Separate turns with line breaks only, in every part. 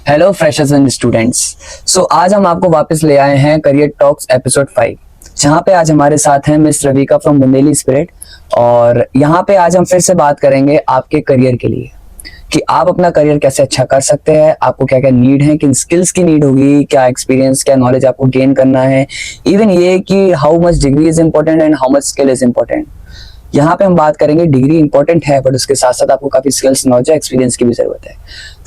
Hello freshers and students. So आज हम आपको वापस ले आए हैं करियर टॉक्स एपिसोड 5, जहां पे आज हमारे साथ हैं miss Ravika from Bundeli spirit. और यहाँ पे आज हम फिर से बात करेंगे आपके करियर के लिए कि आप अपना करियर कैसे अच्छा कर सकते हैं, आपको क्या क्या नीड है, किन स्किल्स की नीड होगी, क्या एक्सपीरियंस, क्या नॉलेज आपको गेन करना है, इवन ये कि how much degree is important and how much skill is important. यहाँ पे हम बात करेंगे डिग्री इंपॉर्टेंट है, बट उसके साथ साथ आपको काफी स्किल्स, नॉलेज, एक्सपीरियंस की भी जरूरत है।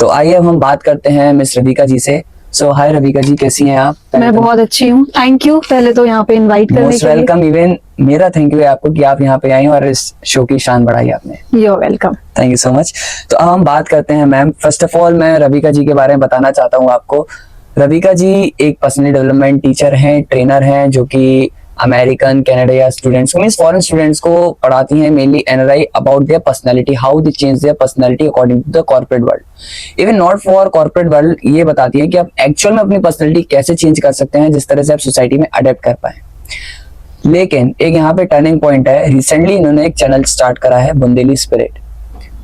तो आइए अब हम बात करते हैं मिस रविका जी से। सो हाय रविका जी, कैसी हैं आप?
मैं बहुत अच्छी हूँ, थैंक यू पहले तो यहाँ पे इनवाइट करने
मोस्ट
के लिए।
वेलकम। इवन मेरा थैंक यू है आपको कि आप यहाँ पे आई और इस शो की शान बढ़ाई आपने।
You welcome.
Thank you so much. तो अब हम बात करते हैं मैम। फर्स्ट ऑफ ऑल मैं रविका जी के बारे में बताना चाहता हूँ आपको। रविका जी एक पर्सनल डेवलपमेंट टीचर हैं, ट्रेनर हैं, जो कि अमेरिकन, कनाडा या स्टूडेंट्स मींस फॉरेन स्टूडेंट्स को पढ़ाती हैं mainly NRI about their personality, how they change their personality according to the corporate world. Even not for corporate world, ये बताती है कि आप एक्चुअल में अपनी पर्सनालिटी कैसे चेंज कर सकते हैं जिस तरह से आप सोसाइटी में अडेप्ट कर पाए। लेकिन एक यहाँ पे टर्निंग पॉइंट है, रिसेंटली इन्होंने एक चैनल स्टार्ट करा है बुंदेली स्पिरिट।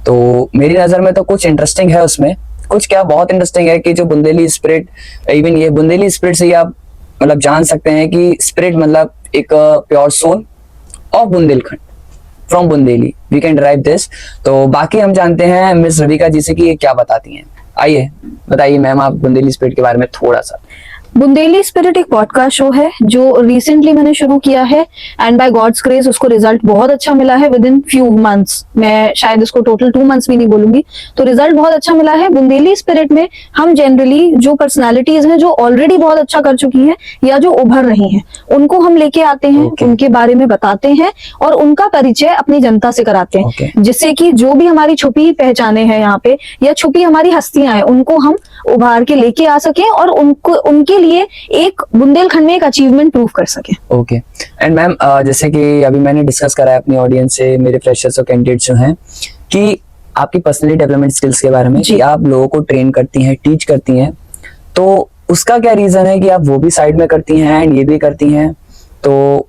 तो मेरी नजर में तो कुछ इंटरेस्टिंग है उसमें, कुछ क्या बहुत इंटरेस्टिंग है कि जो बुंदेली स्पिरिट, इवन ये बुंदेली स्पिरिट से ही आप मतलब जान सकते हैं कि स्पिरिट मतलब एक pure soul of Bundelkhand, from Bundeli, we can derive this. तो बाकी हम जानते हैं मिस रविका जी से कि ये क्या बताती हैं। आइए बताइए मैम, आप बुंदेली स्पिरिट के बारे में थोड़ा सा।
बुंदेली स्पिरिट एक पॉडकास्ट शो है जो रिसेंटली मैंने शुरू किया है एंड बाय गॉड्स ग्रेस उसको रिजल्ट बहुत अच्छा मिला है विद इन फ्यू मंथ्स। मैं शायद इसको टोटल 2 मंथ्स भी नहीं बोलूंगी, तो रिजल्ट बहुत अच्छा मिला है। बुंदेली स्पिरिट में हम जनरली जो पर्सनालिटीज हैं जो ऑलरेडी बहुत अच्छा कर चुकी हैं या जो उभर रही हैं, उनको हम लेके आते हैं, उनके बारे में बताते हैं और उनका परिचय अपनी जनता से कराते हैं, जिससे कि जो भी हमारी छुपी पहचाने हैं यहाँ पे या छुपी हमारी हस्तियां हैं, उनको हम उभार के लेके आ सकें और उनको उनके लिए एक बुंदेलखंड में एक अचीवमेंट प्रूव कर सके।
ओके। एंड मैम जैसे कि अभी मैंने डिस्कस करा है अपनी ऑडियंस से, मेरे फ्रेशर्स और कैंडिडेट्स जो हैं, कि आपकी पर्सनली डेवलपमेंट स्किल्स के बारे में कि आप लोगों को ट्रेन करती हैं, टीच करती हैं, तो उसका क्या रीजन है कि आप वो भी साइड में करती हैं एंड ये भी करती हैं? तो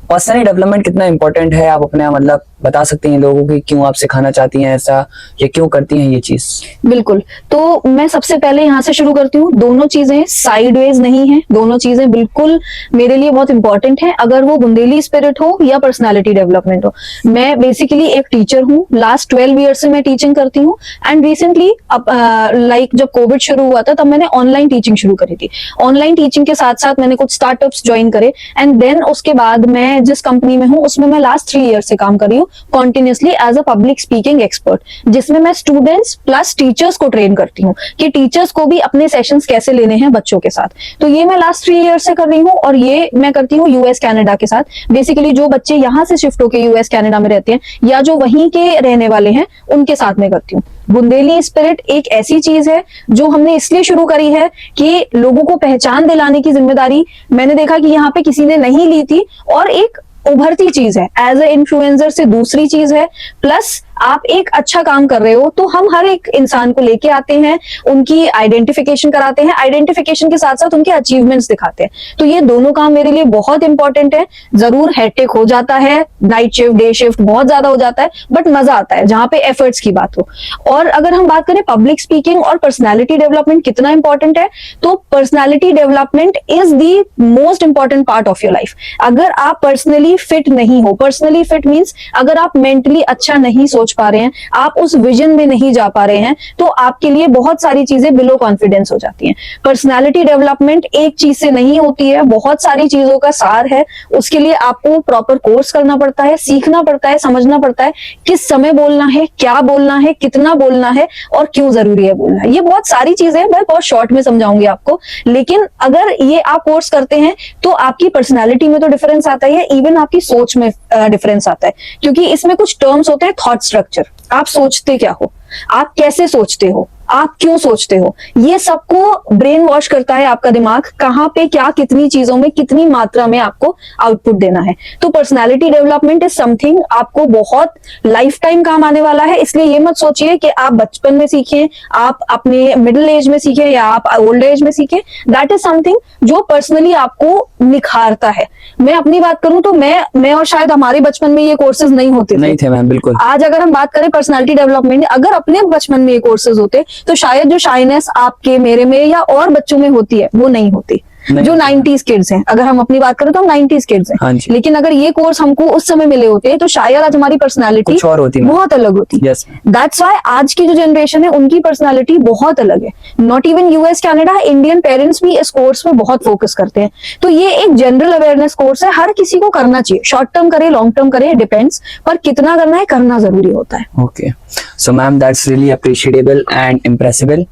पर्सनली डेवलपमेंट कितना इंपॉर्टेंट है, आप अपने मतलब बता सकते हैं लोगों को क्यों आप सिखाना चाहती हैं ऐसा, या क्यों करती हैं ये चीज?
बिल्कुल। तो मैं सबसे पहले यहाँ से शुरू करती हूँ, दोनों चीजें साइडवेज नहीं है, दोनों चीजें बिल्कुल मेरे लिए बहुत इंपॉर्टेंट है, अगर वो बुंदेली स्पिरिट हो या पर्सनालिटी डेवलपमेंट हो। मैं बेसिकली एक टीचर हूँ, लास्ट 12 ईयर से मैं टीचिंग करती हूँ एंड रिसेंटली लाइक जब कोविड शुरू हुआ था तब मैंने ऑनलाइन टीचिंग शुरू करी थी। ऑनलाइन टीचिंग के साथ साथ मैंने कुछ स्टार्टअप्स ज्वाइन करे एंड देन उसके बाद मैं जिस कंपनी में हूँ उसमें मैं लास्ट 3 ईयर से काम कर रही हूँ continuously as a public speaking expert, जिसमें मैं स्टूडेंट्स प्लस टीचर्स को ट्रेन करती हूँ कि टीचर्स को भी अपने सेशंस कैसे लेने हैं बच्चों के साथ। तो ये मैं लास्ट 3 ईयर से कर रही हूँ और ये मैं करती हूँ यूएस कनाडा के साथ। बेसिकली जो बच्चे यहाँ से शिफ्ट होके यूएस कनाडा में रहते हैं या जो वहीं के रहने वाले हैं उनके साथ में करती हूँ। बुंदेली स्पिरिट एक ऐसी चीज है जो हमने इसलिए शुरू करी है कि लोगों को पहचान दिलाने की जिम्मेदारी मैंने देखा कि यहाँ पे किसी ने नहीं ली थी और एक उभरती चीज है एज ए इन्फ्लुएंसर से दूसरी चीज है, प्लस आप एक अच्छा काम कर रहे हो तो हम हर एक इंसान को लेके आते हैं, उनकी आइडेंटिफिकेशन कराते हैं, आइडेंटिफिकेशन के साथ साथ उनके अचीवमेंट्स दिखाते हैं। तो ये दोनों काम मेरे लिए बहुत इंपॉर्टेंट है। जरूर हेक्टिक हो जाता है, नाइट शिफ्ट डे शिफ्ट बहुत ज्यादा हो जाता है, बट मजा आता है जहां पे एफर्ट्स की बात हो। और अगर हम बात करें पब्लिक स्पीकिंग और पर्सनैलिटी डेवलपमेंट कितना इंपॉर्टेंट है, तो personality development is the most important part of your life. अगर आप पर्सनली फिट नहीं हो, पर्सनली फिट मीन्स अगर आप मेंटली अच्छा नहीं सोच पा रहे हैं, आप उस विजन में नहीं जा पा रहे हैं, तो आपके लिए बहुत सारी चीजें बिलो कॉन्फिडेंस हो जाती हैं। पर्सनालिटी डेवलपमेंट एक चीज से नहीं होती है, बहुत सारी चीजों का सार है। उसके लिए आपको प्रॉपर कोर्स करना पड़ता है, सीखना पड़ता है, समझना पड़ता है किस समय बोलना है, क्या बोलना है, कितना बोलना है और क्यों जरूरी है बोलना है। ये बहुत सारी चीजें मैं बहुत शॉर्ट में समझाऊंगी आपको, लेकिन अगर ये आप कोर्स करते हैं तो आपकी पर्सनालिटी में तो डिफरेंस आता है, इवन आपकी सोच में डिफरेंस आता है, क्योंकि इसमें कुछ टर्म्स होते हैं। थॉट स्ट्रक्चर, आप सोचते क्या हो, आप कैसे सोचते हो, आप क्यों सोचते हो, ये सबको ब्रेन वॉश करता है आपका दिमाग, कहाँ पे क्या कितनी चीजों में कितनी मात्रा में आपको आउटपुट देना है। तो पर्सनालिटी डेवलपमेंट इज समथिंग आपको बहुत लाइफ टाइम काम आने वाला है। इसलिए ये मत सोचिए कि आप बचपन में सीखें, आप अपने मिडिल एज में सीखें या आप ओल्ड एज में सीखें। दैट इज समथिंग जो पर्सनली आपको निखारता है। मैं अपनी बात करूं तो मैं और शायद हमारे बचपन में ये कोर्सेज नहीं होते
थे मैम, बिल्कुल।
आज अगर हम बात करें पर्सनालिटी डेवलपमेंट, अगर अपने बचपन में ये कोर्सेज होते तो शायद जो शाइनेस आपके मेरे में या और बच्चों में होती है वो नहीं होती। जो 90s किड्स हैं, अगर हम अपनी बात करें तो हम 90s किड्स
हाँ
हैं,
जी।
लेकिन अगर ये कोर्स हमको उस समय मिले होते तो शायद आज हमारी पर्सनालिटी
कुछ और होती,
बहुत अलग होती।
Yes.
दैट्स व्हाई आज की जो जनरेशन है उनकी पर्सनालिटी बहुत अलग है। Not even US Canada, Indian parents भी इस कोर्स में बहुत फोकस करते हैं। तो ये एक जनरल अवेयरनेस कोर्स है, हर किसी को करना चाहिए, शॉर्ट टर्म करे लॉन्ग टर्म करे डिपेंड्स, पर कितना करना है करना जरूरी होता है।
Okay, so ma'am that's really appreciable and इम्प्रेसिबल।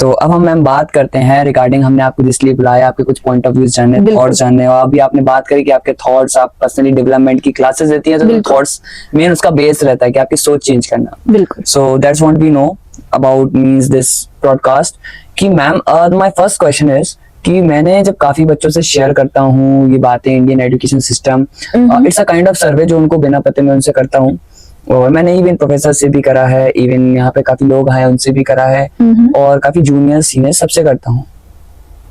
तो अब हम मैम बात करते हैं रिगार्डिंग, हमने आपको इसलिए बुलाया आपके कुछ पॉइंट ऑफ व्यूज जानने, थॉट्स जानने, और अभी आपने बात करी कि आपके थॉट्स, आप पर्सनली डेवलपमेंट की क्लासेस देती हैं, तो थॉट्स मेन उसका बेस रहता है कि आपकी सोच चेंज करना।
बिल्कुल।
So that's what we know about means this broadcast कि ma'am my first question is कि मैंने जब काफी बच्चों से शेयर करता हूँ ये बातें, Indian education system, it's a kind of सर्वे जो उनको बिना पते में उनसे करता हूँ, और मैंने इवन प्रोफेसर से भी करा है, इवन यहाँ पे काफी लोग हैं उनसे भी करा है, और काफी जूनियर सीनियर सबसे करता हूँ।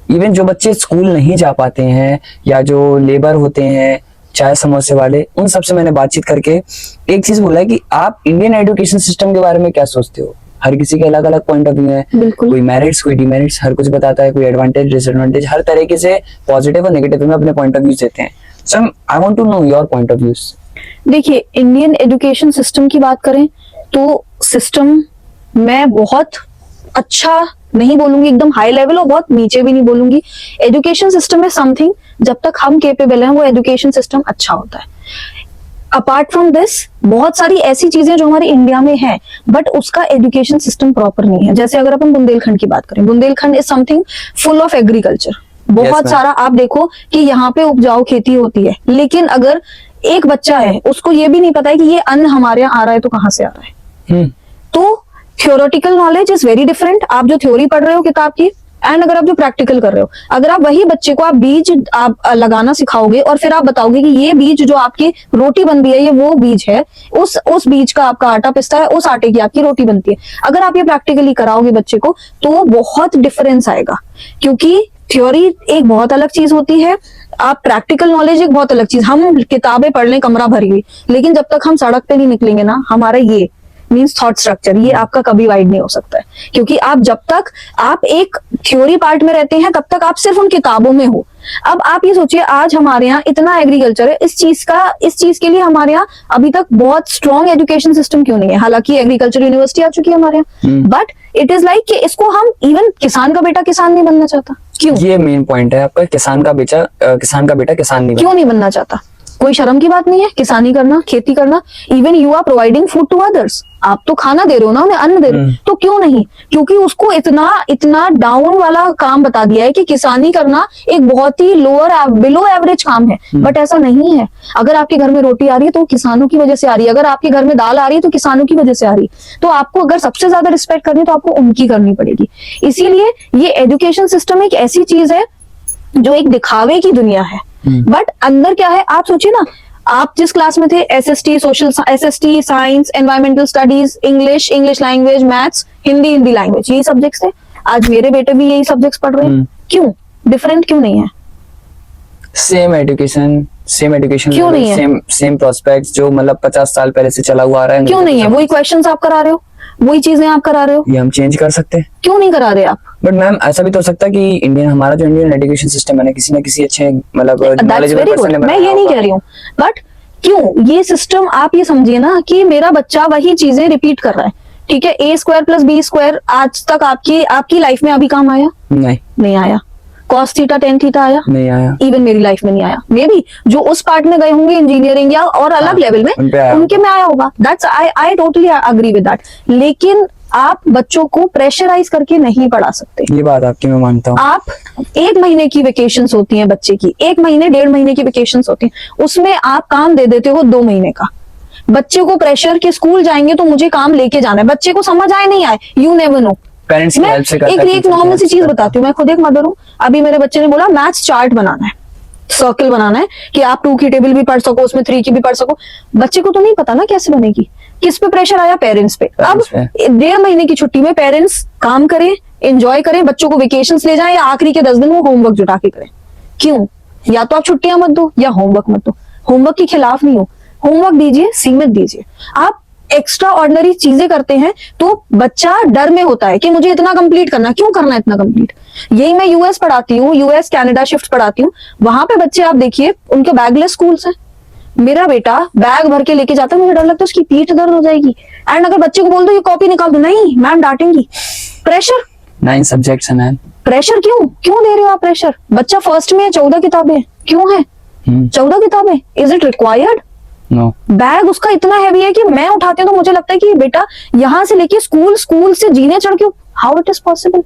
इवन जो बच्चे स्कूल नहीं जा पाते हैं या जो लेबर होते हैं, चाय समोसे वाले, उन सबसे मैंने बातचीत करके एक चीज बोला है कि आप इंडियन एजुकेशन सिस्टम के बारे में क्या सोचते हो। हर किसी के अलग अलग पॉइंट ऑफ व्यू है, कोई मेरिट्स कोई डिमेरिट्स हर कुछ बताता है, कोई एडवांटेज डिसएडवांटेज हर तरीके से पॉजिटिव और नेगेटिव में अपने पॉइंट ऑफ व्यू देते हैं। So I want to know your point of views.
देखिए, इंडियन एजुकेशन सिस्टम की बात करें तो सिस्टम मैं बहुत अच्छा नहीं बोलूंगी, एकदम हाई लेवल, और बहुत नीचे भी नहीं बोलूंगी। एजुकेशन सिस्टम है समथिंग, जब तक हम केपेबल हैं वो एजुकेशन सिस्टम अच्छा होता है। अपार्ट फ्रॉम दिस बहुत सारी ऐसी चीजें जो हमारे इंडिया में है बट उसका एजुकेशन सिस्टम प्रॉपर नहीं है। जैसे अगर अपन बुंदेलखंड की बात करें, Bundelkhand is something full of agriculture, बहुत सारा आप देखो कि यहाँ पे उपजाऊ खेती होती है, लेकिन अगर एक बच्चा है उसको ये भी नहीं पता है कि ये अन्न हमारे यहाँ आ रहा है तो कहाँ से आ रहा है। तो theoretical knowledge is very different, आप जो थ्योरी पढ़ रहे हो किताब की, एंड अगर आप जो प्रैक्टिकल कर रहे हो, अगर आप वही बच्चे को आप बीज आप लगाना सिखाओगे और फिर आप बताओगे कि ये बीज जो आपकी रोटी बन रही है ये वो बीज है, उस बीज का आपका आटा पिसता है, उस आटे की आपकी रोटी बनती है, अगर आप ये प्रैक्टिकली कराओगे बच्चे को तो बहुत डिफरेंस आएगा। क्योंकि थ्योरी एक बहुत अलग चीज होती है, आप प्रैक्टिकल नॉलेज एक बहुत अलग चीज। हम किताबें पढ़ लें कमरा भरी हुई, लेकिन जब तक हम सड़क पे नहीं निकलेंगे ना, हमारा ये मीन्स थॉट स्ट्रक्चर ये आपका कभी वाइड नहीं हो सकता है। क्योंकि आप जब तक आप एक थ्योरी पार्ट में रहते हैं तब तक आप सिर्फ उन किताबों में हो। अब आप ये सोचिए, आज हमारे यहाँ इतना एग्रीकल्चर है, इस चीज के लिए हमारे यहाँ अभी तक बहुत स्ट्रॉन्ग एजुकेशन सिस्टम क्यों नहीं है। हालांकि एग्रीकल्चर यूनिवर्सिटी आ चुकी है हमारे यहाँ, बट इट इज लाइक कि इसको हम इवन किसान का बेटा किसान नहीं बनना चाहता। क्यों?
ये मेन पॉइंट है आपका, किसान का बेटा किसान नहीं
क्यों नहीं बनना चाहता। कोई शर्म की बात नहीं है किसानी करना, खेती करना। Even you are providing food to others, आप तो खाना दे रहे हो ना, उन्हें अन्न दे रहे हो, तो क्यों नहीं। क्योंकि उसको इतना डाउन वाला काम बता दिया है कि किसानी करना एक बहुत ही लोअर बिलो एवरेज काम है, बट ऐसा नहीं है। अगर आपके घर में रोटी आ रही है तो किसानों की वजह से आ रही है, अगर आपके घर में दाल आ रही है तो किसानों की वजह से आ रही है। तो आपको अगर सबसे ज्यादा रिस्पेक्ट करनी है तो आपको उनकी करनी पड़ेगी। इसीलिए ये एजुकेशन सिस्टम एक ऐसी चीज है जो एक दिखावे की दुनिया है, बट अंदर क्या है आप सोचिए ना। आप जिस क्लास में थे, SST social, SST science, environmental studies, English language, maths, Hindi language, यही सब्जेक्ट्स थे। आज मेरे बेटे भी यही सब्जेक्ट्स पढ़ रहे हैं। क्यों डिफरेंट क्यों नहीं है?
सेम एजुकेशन
क्यों नहीं है?
सेम प्रोस्पेक्ट्स जो मतलब 50 साल पहले से चला हुआ आ रहा है।
क्यों नहीं है? वही क्वेश्चंस आप करा रहे हो, वही चीजें आप करा रहे हो।
ये हम चेंज कर सकते हैं,
क्यों नहीं करा रहे आप?
बट मैम ऐसा भी तो हो सकता है कि हमारा जो इंडियन एजुकेशन सिस्टम है ना, किसी न किसी अच्छे मतलब
नॉलेजेबल पर्सन ने, मैं ये नहीं कह रही हूँ, बट क्यों ये सिस्टम, आप ये समझिए ना कि मेरा बच्चा वही चीजें रिपीट कर रहा है। ठीक है, a² + b² आज तक आपकी लाइफ में अभी काम आया? नहीं आया। cos θ tan θ आया? नहीं आया। इवन मेरी लाइफ में नहीं आया। मे बी जो उस पार्ट में गए होंगे इंजीनियरिंग या और अलग लेवल में, उनके में आया होगा। That's I totally agree with that. लेकिन आप बच्चों को प्रेशराइज करके नहीं पढ़ा सकते।
ये बात आपकी मैं मानता हूँ।
आप 1 महीने की वेकेशंस होती हैं बच्चे की, 1 महीने 1.5 महीने की वेकेशंस होती हैं, उसमें आप काम दे देते हो 2 महीने का। बच्चे को प्रेशर के स्कूल जाएंगे तो मुझे काम लेके जाना है, बच्चे को समझ आए नहीं आए, यू नेवर नो।
पेरेंट्स की हेल्प से करता है।
एक नॉर्मल सी चीज बताती हूँ, मैं खुद एक मदर हूँ। अभी मेरे बच्चे ने बोला मैथ्स चार्ट बनाना है, सर्कल बनाना है कि आप 2 की टेबल भी पढ़ सको, उसमें 3 की भी पढ़ सको। बच्चे को तो नहीं पता ना कैसे बनेगी। किस पे प्रेशर आया? पेरेंट्स पे। अब 1.5 महीने की छुट्टी में पेरेंट्स काम करें, एंजॉय करें, बच्चों को वेकेशंस ले जाएं, या आखिरी के 10 दिन वो होमवर्क जुटा के करें। क्यों? या तो आप छुट्टियां मत दो या होमवर्क मत दो। होमवर्क के खिलाफ नहीं हो, होमवर्क दीजिए, सीमित दीजिए। आप एक्स्ट्रा ऑर्डिनरी चीजें करते हैं तो बच्चा डर में होता है कि मुझे इतना कंप्लीट करना, क्यों करना है इतना कंप्लीट। यही मैं यूएस पढ़ाती हूँ, यूएस कनाडा शिफ्ट पढ़ाती हूँ, वहां पे बच्चे आप देखिए उनके बैगलेस स्कूल्स हैं। मेरा बेटा बैग भर के लेके जाता है, मुझे डर लगता है उसकी पीठ दर्द हो जाएगी। एंड अगर बच्चे को बोल दो ये कॉपी निकाल दो, नहीं मैम डांटेंगी। प्रेशर,
9 सब्जेक्ट्स हैं मैम।
प्रेशर क्यों दे रहे हो आप प्रेशर? बच्चा फर्स्ट में है, 14 किताबें क्यों है? 14 किताबें, is it required?
No.
Bag उसका इतना हैवी है कि मैं उठाती हूँ तो मुझे लगता है कि बेटा यहाँ से लेके स्कूल से जीने चढ़ के, हाउ इट इज पॉसिबल?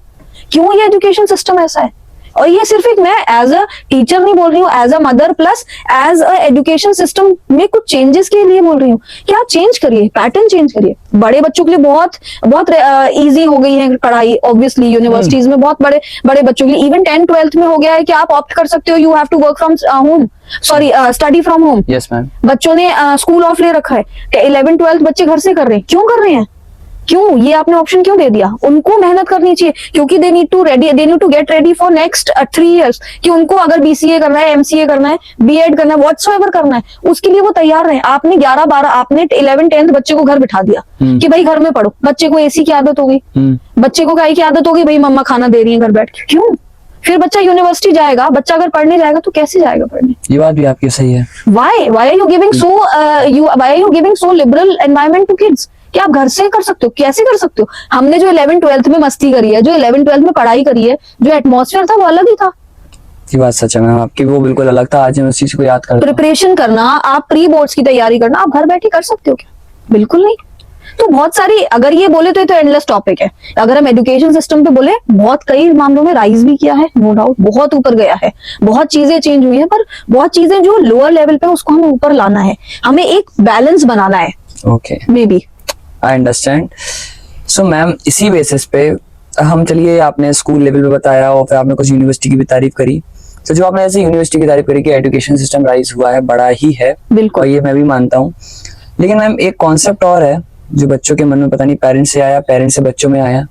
क्यों ये एजुकेशन सिस्टम ऐसा है? और ये सिर्फ एक मैं एज अ टीचर नहीं बोल रही हूँ, as a mother plus as a education system में कुछ चेंजेस के लिए बोल रही हूँ कि आप चेंज करिए, पैटर्न चेंज करिए। बड़े बच्चों के लिए बहुत बहुत इजी हो गई है पढ़ाई, ऑब्वियसली यूनिवर्सिटीज में बहुत बड़े बड़े बच्चों के लिए इवन 10th-12th में हो गया है कि आप ऑप्ट कर सकते हो, you have to work from home, sorry study from home.
Yes ma'am.
बच्चों ने स्कूल ऑफ ले रखा है, 11th-12th बच्चे घर से कर रहे हैं। क्यों कर रहे हैं? क्यों? ये आपने ऑप्शन क्यों दे दिया? उनको मेहनत करनी चाहिए क्योंकि they need to get ready for next 3 years कि उनको अगर बीसीए करना है, एमसीए करना है, बीएड करना है, व्हाटसोएवर करना है, उसके लिए वो तैयार रहे। आपने 11-12 आपने 11th-10th बच्चे को घर बिठा दिया कि भाई घर में पढ़ो, बच्चे को एसी की आदत हो गई, बच्चे को काय की आदत हो गई, भाई मम्मा खाना दे रही है घर बैठ के। क्यों? फिर बच्चा यूनिवर्सिटी जाएगा, बच्चा अगर पढ़ने जाएगा तो कैसे जाएगा पढ़ने?
ये बात भी आपकी सही है।
Why are you giving so liberal environment to kids? कि आप घर से कर सकते हो, कैसे कर सकते हो? हमने जो 11th-12th में मस्ती करी है, जो 11th-12th में पढ़ाई करी है, जो एटमॉस्फेयर था वो अलग ही था।
ये बात सच है मैम आपकी, वो बिल्कुल अलग था। आज मैं उस चीज को याद करता हूँ।
प्रिपरेशन करना, आप प्री बोर्ड्स की तैयारी करना, आप घर बैठे कर सकते हो क्या? बिल्कुल नहीं। तो बहुत सारी, अगर ये बोले तो ये तो एंडलेस टॉपिक है। अगर हम एजुकेशन सिस्टम पे बोले, बहुत कई मामलों में राइज भी किया है, नो डाउट, बहुत ऊपर गया है, बहुत चीजें चेंज हुई है, पर बहुत चीजें जो लोअर लेवल पे उसको हमें ऊपर लाना है, हमें एक बैलेंस बनाना है।
Okay,
maybe
I understand. So ma'am इसी बेसिस पे हम, चलिए आपने स्कूल लेवल पे बताया और फिर आपने कुछ यूनिवर्सिटी की भी तारीफ करी। तो जो आपने ऐसे यूनिवर्सिटी की तारीफ करी कि एजुकेशन सिस्टम राइज हुआ है, बड़ा ही है,
बिल्कुल,
और ये मैं भी मानता हूँ। लेकिन मैम एक कॉन्सेप्ट और है जो बच्चों के मन में पता नहीं पेरेंट्स से आया, पेरेंट्स से बच्चों में आया,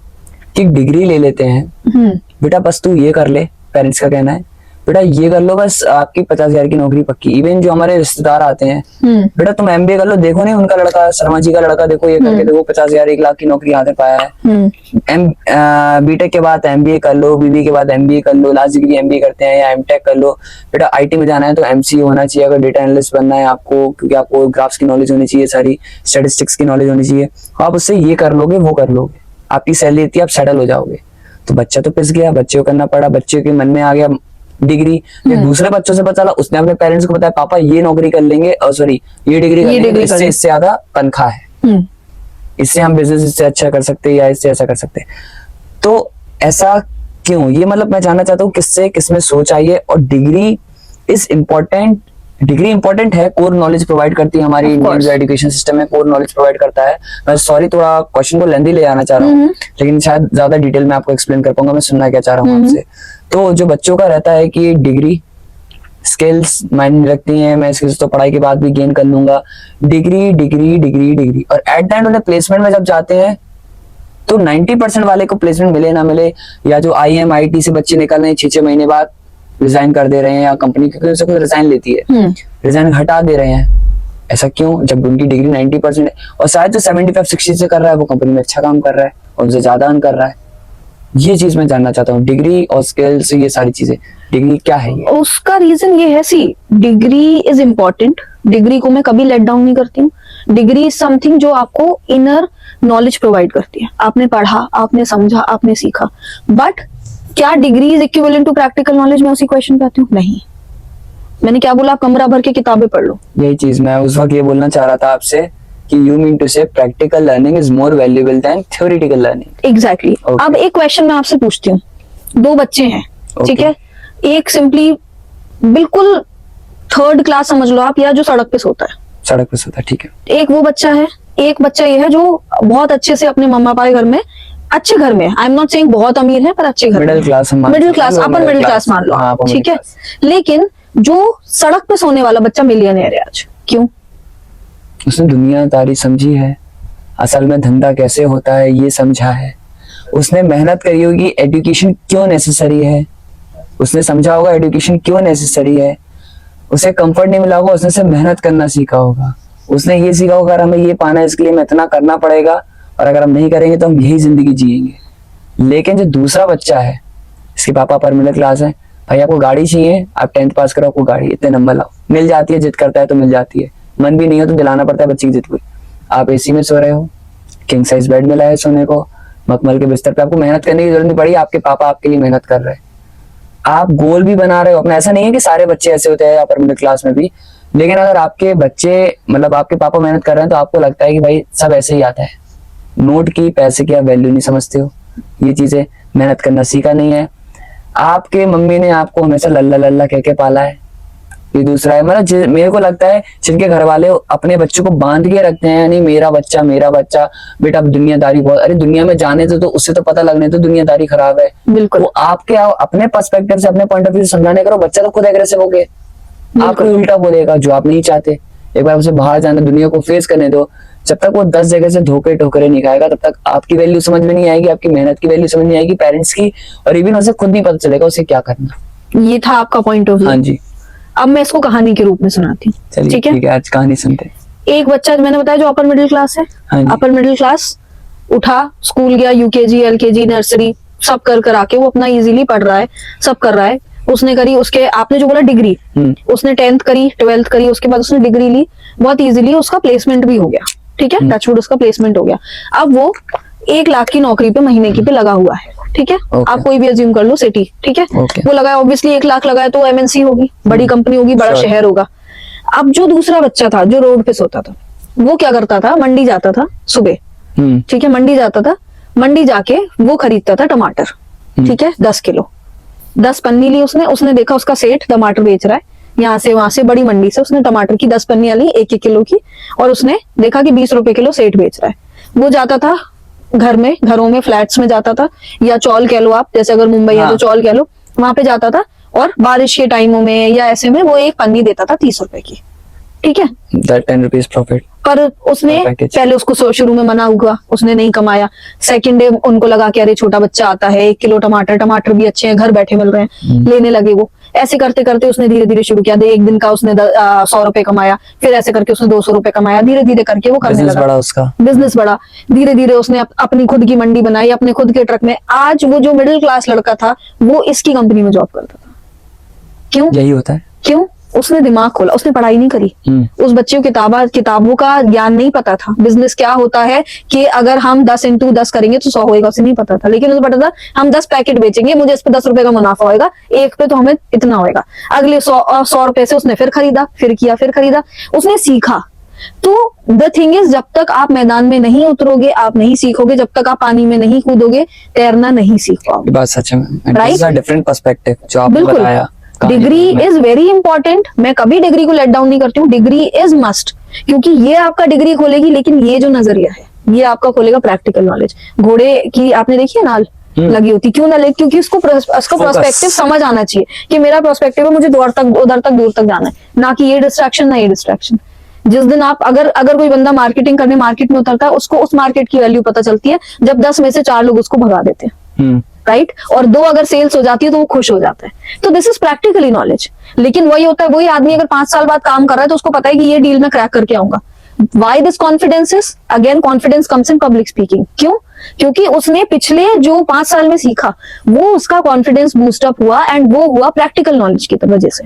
कि डिग्री ले लेते हैं, बेटा बस तू ये कर ले, पेरेंट्स का कहना है बेटा ये कर लो बस आपकी 50,000 की नौकरी पक्की। इवन जो हमारे रिश्तेदार आते हैं, बेटा तुम एमबीए कर लो, देखो नहीं उनका लड़का, शर्मा जी का लड़का देखो ये करके देखो 50,000 1 लाख की नौकरी हाथ में पाया है। बीटेक के बाद एमबीए कर लो, बीबी के बाद एमबीए कर लो, लास्ट डिग्री एमबीए करते हैं या एमटेक कर लो। बेटा आईटी में जाना है तो एमसीए होना चाहिए, अगर डेटा एनालिस्ट बनना है आपको, क्योंकि आपको ग्राफ्स की नॉलेज होनी चाहिए, सारी स्टैटिस्टिक्स की नॉलेज होनी चाहिए। आप उससे ये कर लोगे वो कर लोगे, आपकी सैलरी इतनी, आप सेटल हो जाओगे। तो बच्चा तो पिस गया, बच्चे को करना पड़ा, बच्चे के मन में आ गया डिग्री। फिर दूसरे बच्चों से पता चला, उसने अपने पेरेंट्स को बताया पापा ये नौकरी कर लेंगे, सॉरी ये डिग्री कर लेंगे, इससे ज्यादा तनख्वाह है, इससे हम बिजनेस इससे अच्छा कर सकते हैं या इससे ऐसा कर सकते हैं। तो ऐसा क्यों? ये मतलब मैं जानना चाहता हूँ किससे किसमें सोच आई है। और degree is important, degree important है, कोर नॉलेज प्रोवाइड करती है, हमारी इंडियन जो एजुकेशन सिस्टम में कोर नॉलेज प्रोवाइड करता है। मैं सॉरी थोड़ा क्वेश्चन को लेंदी ले जाना चाह रहा हूँ, लेकिन शायद ज्यादा डिटेल में आपको एक्सप्लेन कर पाऊंगा, मैं सुनना क्या चाह रहा हूँ आपसे। तो जो बच्चों का रहता है कि डिग्री स्किल्स मायने रखती हैं, मैं स्किल्स तो पढ़ाई के बाद भी गेन कर लूंगा, डिग्री डिग्री डिग्री डिग्री, और एट द एंड उन्हें प्लेसमेंट में जब जाते हैं तो 90% वाले को प्लेसमेंट मिले ना मिले, या जो IIM IIT से बच्चे निकल रहे हैं 6-6 महीने बाद रिजाइन कर दे रहे हैं, या कंपनी क्योंकि उससे कुछ रिजाइन लेती है, रिजाइन हटा दे रहे हैं। ऐसा क्यों? जब उनकी डिग्री 90% है, और शायद जो 75-60 से कर रहा है वो कंपनी में अच्छा काम कर रहा है और उनसे ज्यादा अर्न कर रहा है। ये चीज मैं जानना चाहता हूँ, डिग्री और स्किल्स, ये सारी चीजें, डिग्री क्या है ये?
उसका रीजन ये है, सी डिग्री इज इम्पोर्टेंट, डिग्री को मैं कभी लेट डाउन नहीं करती हूँ। डिग्री इज समथिंग जो आपको इनर नॉलेज प्रोवाइड करती है, आपने पढ़ा, आपने समझा, आपने सीखा। बट क्या degree is equivalent to practical knowledge? मैं उसी क्वेश्चन पे आती हूँ, नहीं। मैंने क्या बोला? आप कमरा भर के किताबें पढ़ लो।
यही चीज मैं उस वक्त ये बोलना चाह रहा था आपसे कि you mean to say practical learning is more valuable than theoretical learning.
Exactly.
Okay.
अब एक क्वेश्चन मैं आपसे पूछती हूँ, 2 बच्चे हैं, ठीक है, एक सिंपली बिल्कुल 3rd क्लास समझ लो आप, या जो सड़क पे सोता है,
सड़क पे सोता है, ठीक है,
एक वो बच्चा है, एक बच्चा ये है जो बहुत अच्छे से अपने मम्मा पापा के घर में, अच्छे घर में, आई एम नॉट सेइंग बहुत अमीर है, पर अच्छे घर,
मिडिल क्लास,
मिडिल क्लास, अपन मिडिल क्लास मान लो, ठीक है। लेकिन जो सड़क पे सोने वाला बच्चा मिलियनेयर है आज, क्यों?
उसने दुनियादारी समझी है, असल में धंधा कैसे होता है ये समझा है, उसने मेहनत करी होगी, एजुकेशन क्यों नेसेसरी है, उसने समझा होगा एजुकेशन क्यों नेसेसरी है, उसे कंफर्ट नहीं मिला होगा, उसने से मेहनत करना सीखा होगा, उसने ये सीखा होगा अगर हमें ये पाना है इसके लिए हमें इतना करना पड़ेगा, और अगर हम नहीं करेंगे तो हम यही जिंदगी जिएंगे। लेकिन जो दूसरा बच्चा है, इसके पापा अपर मिडिल क्लास है, भाई आपको गाड़ी चाहिए, आप 10th पास करो, आपको गाड़ी इतने नंबर लाओ, मिल जाती है, जिद करता है तो मिल जाती है, मन भी नहीं हो तो दिलाना पड़ता है बच्चे की जिद को। आप एसी में सो रहे हो, किंग साइज बेड मिला है सोने को, मखमल के बिस्तर पे, आपको मेहनत करने की जरूरत नहीं पड़ी, आपके पापा आपके लिए मेहनत कर रहे हैं, आप गोल भी बना रहे हो अपना। ऐसा नहीं है कि सारे बच्चे ऐसे होते हैं अपर मिडिल क्लास में भी, लेकिन अगर आपके बच्चे मतलब आपके पापा मेहनत कर रहे हैं तो आपको लगता है कि भाई सब ऐसे ही आता है। नोट की, पैसे की आप वैल्यू नहीं समझते हो, ये चीजें मेहनत करना सीखा नहीं है। आपके मम्मी ने आपको हमेशा लल्ला लल्ला कह के पाला है। ये दूसरा है, मतलब मेरे को लगता है जिनके घर वाले अपने बच्चों को बांध के रखते हैं, यानी मेरा बच्चा बेटा, अब दुनियादारी बहुत, अरे दुनिया में जाने तो उससे तो पता लगने तो दुनियादारी खराब है।
बिल्कुल।
वो आपके अपने पर्सपेक्टिव से, अपने पॉइंट ऑफ व्यू से समझाने करो, बच्चा तो खुद एग्रेसिव हो गए, आपको उल्टा बोलेगा जो आप नहीं चाहते। एक बार उसे बाहर जाना, दुनिया को फेस करने दो, जब तक वो 10 जगह से धोखे ठोकरे नहीं खाएगा तब तक आपकी वैल्यू समझ में नहीं आएगी, आपकी मेहनत की वैल्यू समझ नहीं आएगी, पेरेंट्स की, और इवन उसे खुद नहीं पता चलेगा उसे क्या करना।
ये था आपका पॉइंट ऑफ व्यू।
हाँ जी।
अब मैं इसको कहानी के रूप में सुनाती हूँ।
चलिए
ठीक है,
आज कहानी सुनते हैं।
एक बच्चा मैंने बताया जो अपर मिडिल क्लास है,
हाँ जी।
अपर मिडिल क्लास उठा, स्कूल गया, यूकेजी, एलकेजी, नर्सरी सब कर आके वो अपना इजीली पढ़ रहा है, सब कर रहा है। उसने करी, उसके आपने जो बोला डिग्री, उसने 10th करी, 12th करी, उसके बाद उसने डिग्री ली, बहुत इजीली उसका प्लेसमेंट भी हो गया। ठीक है, टचवुड उसका प्लेसमेंट हो गया। अब वो 1 लाख की नौकरी पे महीने की पे लगा हुआ है। ठीक है, आप कोई भी अज्यूम कर लो सिटी। ठीक है, वो लगाया, ऑब्वियसली 1 लाख लगाया तो एमएनसी होगी, बड़ी कंपनी होगी, बड़ा शहर होगा। अब जो दूसरा बच्चा था जो रोड पे सोता था, वो क्या करता था, मंडी जाता था सुबह। ठीक है, मंडी जाता था, मंडी जाके वो खरीदता था टमाटर। ठीक है, 10 किलो, 10 पन्नी ली उसने देखा उसका सेठ टमाटर बेच रहा है, यहाँ से वहां से बड़ी मंडी से उसने टमाटर की 10 पन्नियां ली 1-1 किलो की, और उसने देखा कि 20 रुपए किलो सेठ बेच रहा है। वो जाता था घरों में फ्लैट्स में जाता था, या चौल कह लो आप, जैसे अगर मुंबई है तो चौल कह लो, वहां पे जाता था, और बारिश के टाइमों में या ऐसे में वो एक पन्नी देता था 30 रुपए की। ठीक है,
10 रुपीज प्रॉफिट।
पर उसने पहले उसको शुरू में मना हुआ, उसने नहीं कमाया। सेकंड डे उनको लगा कि अरे छोटा बच्चा आता है, 1 किलो टमाटर भी अच्छे हैं, घर बैठे मिल रहे हैं, लेने लगे वो। ऐसे करते करते उसने धीरे धीरे शुरू किया, एक दिन का उसने 100 रुपए कमाया, फिर ऐसे करके उसने 200 रुपए कमाया, धीरे धीरे करके वो करने लगा, बिजनेस बढ़ा, धीरे धीरे उसने अपनी खुद की मंडी बनाई, अपने खुद के ट्रक में। आज वो जो मिडिल क्लास लड़का था वो इसकी कंपनी में जॉब करता था। क्यों?
यही होता है।
क्यों? उसने दिमाग खोला, उसने पढ़ाई नहीं करी। उस बच्चे को किताबों का ज्ञान नहीं पता था, बिजनेस क्या होता है कि अगर हम 10 × 10 करेंगे तो 100 होएगा, उसे नहीं पता था। लेकिन उसे पता था हम 10 पैकेट बेचेंगे, मुझे इस पे 10 रुपए का मुनाफा होएगा, एक पे तो हमें इतना होएगा। अगले 100 रुपए से उसने फिर खरीदा, फिर किया, फिर खरीदा, उसने सीखा। तो द थिंग इज, जब तक आप मैदान में नहीं उतरोगे आप नहीं सीखोगे, जब तक आप पानी में नहीं कूदोगे तैरना नहीं सीख पाओगे।
बात सच है,
राइट,
डिफरेंट पर्सपेक्टिव जो आपने बताया।
Degree is very important. मैं कभी डिग्री को लेट डाउन नहीं करती हूँ, डिग्री इज मस्ट, क्योंकि ये आपका डिग्री खोलेगी, लेकिन ये जो नजरिया है ये आपका खोलेगा प्रैक्टिकल नॉलेज। घोड़े की आपने देखी है नाल लगी होती, क्यों ना लगी? क्योंकि उसको पर्सपेक्टिव समझ आना चाहिए कि मेरा पर्सपेक्टिव है, मुझे दूर तक जाना है, ना कि ये डिस्ट्रैक्शन ना ये डिस्ट्रैक्शन। जिस दिन आप अगर कोई बंदा मार्केटिंग करने मार्केट में उतरता है, उसको उस मार्केट की वैल्यू पता चलती है जब 10 में से 4 लोग उसको भगा देते हैं, राइट, और 2 अगर सेल्स हो जाती है तो वो खुश हो जाता है। तो दिस इज प्रैक्टिकली नॉलेज। लेकिन वही होता है, वही आदमी अगर 5 साल बाद काम कर रहा है तो उसको पता है कि ये डील में क्रैक करके आऊंगा। Why this confidence is, again confidence comes in public speaking. क्यों? क्योंकि उसने पिछले जो 5 साल में सीखा वो उसका कॉन्फिडेंस बूस्टअप हुआ, एंड वो हुआ प्रैक्टिकल नॉलेज की वजह से।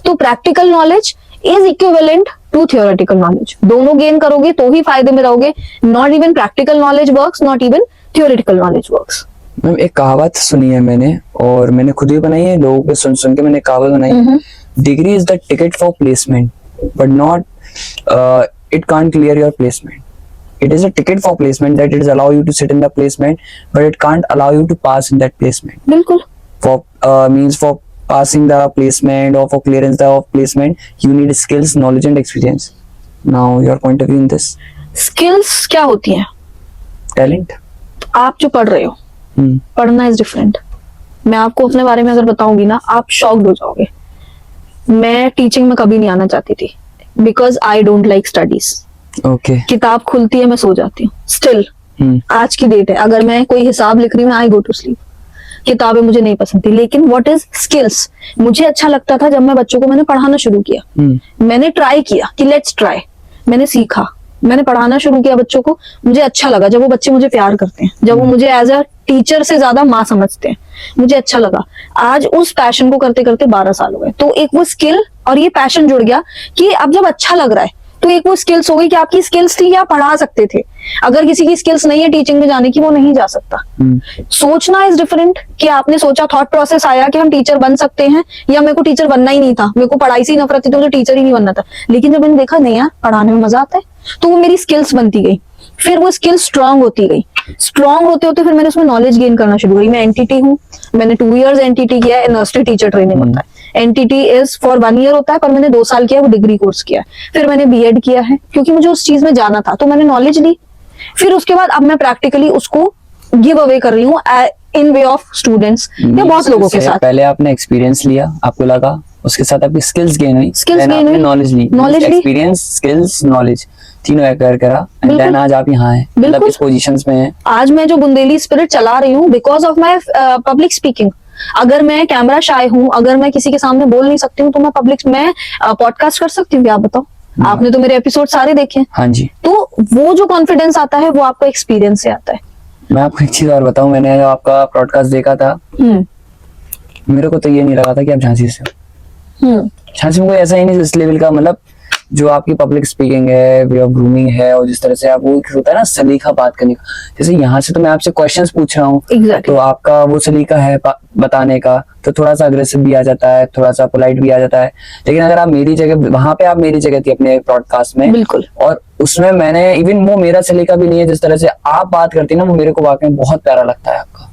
तो practical knowledge is equivalent to theoretical knowledge. दोनों गेन करोगे तो ही फायदे में रहोगे। Not even practical knowledge works, not even theoretical knowledge works.
Ma'am एक कहावत सुनी है मैंने, और मैंने खुद भी बनाई है, लोगों के सुन के मैंने कहावत बनाई है, degree is the ticket for placement but not it can't clear your placement. It is a ticket for placement that it is allow you to sit in the placement, but it can't allow you to pass in that placement.
बिल्कुल।
For means for passing the placement or for clearance of placement, you need skills, knowledge and experience. Now your point of view in this.
Skills क्या होती हैं?
Talent.
आप जो पढ़ रहे हो, पढ़ना इज डिफरेंट। मैं आपको अपने बारे में अगर बताऊंगी ना, आप शॉक्ड हो जाओगे। मैं टीचिंग में कभी नहीं आना चाहती थी, because I don't like studies.
Okay.
किताब खुलती है मैं सो जाती हूँ। स्टिल आज की डेट है, अगर मैं कोई हिसाब लिख रही हूँ आई गो टू स्लीप। किताबें मुझे नहीं पसंद थी। लेकिन व्हाट इज स्किल्स, मुझे अच्छा लगता था जब मैं बच्चों को मैंने पढ़ाना शुरू किया। मैंने ट्राई किया कि लेट्स ट्राई। मैंने सीखा, मैंने पढ़ाना शुरू किया बच्चों को, मुझे अच्छा लगा जब वो बच्चे मुझे प्यार करते हैं, जब वो मुझे एज अ टीचर से ज्यादा माँ समझते हैं, मुझे अच्छा लगा। आज उस पैशन को करते करते 12 साल हो गए, तो एक वो स्किल और ये पैशन जुड़ गया कि अब जब अच्छा लग रहा है तो एक वो स्किल्स हो गई कि आपकी स्किल्स थी, आप पढ़ा सकते थे। अगर किसी की स्किल्स नहीं है टीचिंग में जाने की, वो नहीं जा सकता। सोचना इज डिफरेंट, कि आपने सोचा, थॉट प्रोसेस आया कि हम टीचर बन सकते हैं, या मेरे को टीचर बनना ही नहीं था, मेरे को पढ़ाई से ही नफरत थी तो मुझे टीचर ही नहीं बनना था। लेकिन जब मैंने देखा नहीं यार पढ़ाने में मजा आता है, तो वो मेरी स्किल्स बनती गई, फिर वो स्किल स्ट्रांग होती गई। स्ट्रांग होते होते फिर मैंने उसमें नॉलेज गेन करना शुरू करी। मैं एनटीटी हूँ, मैंने 2 इयर्स एनटीटी किया है, नर्सरी टीचर ट्रेनिंग होता है। एनटीटी इज फॉर 1 ईयर होता है, पर मैंने 2 साल किया, वो डिग्री कोर्स किया है। फिर मैंने बीएड किया है, क्योंकि मुझे उस चीज में जाना था, तो मैंने नॉलेज ली। फिर उसके बाद अब मैं प्रैक्टिकली उसको गिव अवे कर रही हूँ इन वे ऑफ स्टूडेंट्स या बहुत लोगों के साथ।
पहले आपने एक्सपीरियंस लिया, आपको लगा, उसके साथ आपकी स्किल्स गेन हुई,
स्किल्स गेन हुई,
नॉलेज ली, एक्सपीरियंस, स्किल्स, नॉलेज, तीनों एक करा, एंड देन आज आप यहाँ हैं, मतलब इस पोजीशंस में हैं।
आज मैं जो बुंदेली स्पिरिट चला रही हूँ because of my public speaking. अगर मैं कैमरा शाय हूँ, अगर मैं किसी के सामने बोल नहीं सकती हूँ, तो मैं पब्लिक में पॉडकास्ट कर सकती हूँ क्या, आप बताओ? आपने तो मेरे एपिसोड सारे देखे हैं।
हाँ जी।
तो वो जो कॉन्फिडेंस आता है वो आपको एक्सपीरियंस से आता है।
मैं आपको एक चीज और बताऊं, मैंने आपका पॉडकास्ट देखा था, मेरे को तो ये नहीं लगा था कि आप झांसी से हो। झांसी में कोई ऐसा ही नहीं इस लेवल का, मतलब जो आपकी पब्लिक स्पीकिंग है, वे ऑफ ग्रूमिंग है, और जिस तरह से आप वो होता है ना सलीका बात करने का, जैसे यहाँ से तो मैं आपसे क्वेश्चंस पूछ रहा हूँ,
Exactly.
तो आपका वो सलीका है बताने का, तो थोड़ा सा अग्रेसिव भी आ जाता है, थोड़ा सा पोलाइट भी आ जाता है। लेकिन अगर आप मेरी जगह, वहां पे आप मेरी जगह थी अपने पॉडकास्ट में,
बिल्कुल,
और उसमें मैंने इवन वो मेरा सलीका भी नहीं है, जिस तरह से आप बात करती ना, वो मेरे को वाकई बहुत प्यारा लगता है आपका।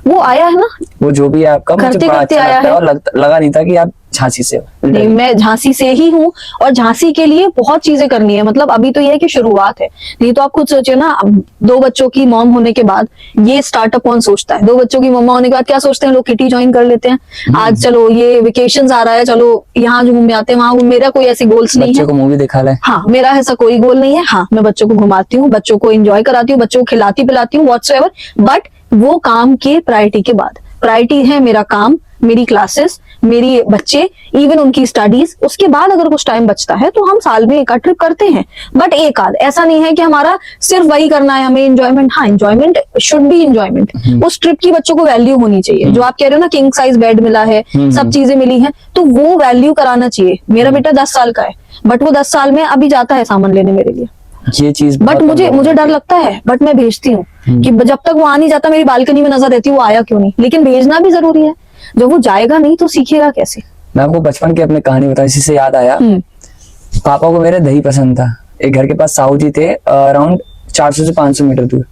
वो आया है ना,
वो जो भी है आपका मुझे बड़ा अच्छा लगता है, और लगा नहीं था कि आप झांसी से हो।
नहीं, मैं झांसी से ही हूँ, और झांसी के लिए बहुत चीजें करनी है। मतलब अभी तो ये है कि शुरुआत है, नहीं तो आप खुद सोचिए ना, 2 बच्चों की मॉम होने के बाद ये स्टार्टअप कौन सोचता है? 2 बच्चों की मम्मा होने के बाद क्या सोचते हैं लोग? किटी ज्वाइन कर लेते हैं, आज चलो ये वेकेशंस आ रहा है, चलो यहाँ घूम आते हैं, वहां। मेरा कोई ऐसी गोल्स नहीं है,
बच्चों को मूवी दिखा ले।
हाँ, मेरा ऐसा कोई गोल नहीं है। हाँ, मैं बच्चों को घुमाती हूँ, बच्चों को एंजॉय कराती हूँ, बच्चों को खिलाती पिलाती हूँ, व्हाटसोएवर, बट वो काम के प्रायोरिटी के बाद। प्रायोरिटी है मेरा काम, मेरी क्लासेस, मेरी बच्चे, इवन उनकी स्टडीज। उसके बाद अगर कुछ टाइम बचता है तो हम साल में एक आध ट्रिप करते हैं, बट एक आध। ऐसा नहीं है कि हमारा सिर्फ वही करना है, हमें एंजॉयमेंट। हाँ, एंजॉयमेंट शुड बी एंजॉयमेंट। उस ट्रिप की बच्चों को वैल्यू होनी चाहिए। जो आप कह रहे हो ना, किंग साइज बेड मिला है, सब चीजें मिली हैं, तो वो वैल्यू कराना चाहिए। मेरा बेटा 10 साल का है, बट वो 10 साल में अभी जाता है सामन लेने मेरे लिए,
ये चीज,
बट मुझे डर लगता है, बट मैं भेजती हूँ कि जब तक वो आ नहीं जाता, मेरी बालकनी में नजर रहती है वो आया क्यों नहीं। लेकिन भेजना भी जरूरी है, जब वो जाएगा नहीं तो सीखेगा कैसे?
मैं आपको बचपन की अपनी कहानी बताऊं, इसी से याद आया। पापा को मेरे दही पसंद था। एक घर के पास साहू जी थे, अराउंड 400 से 500 मीटर दूर।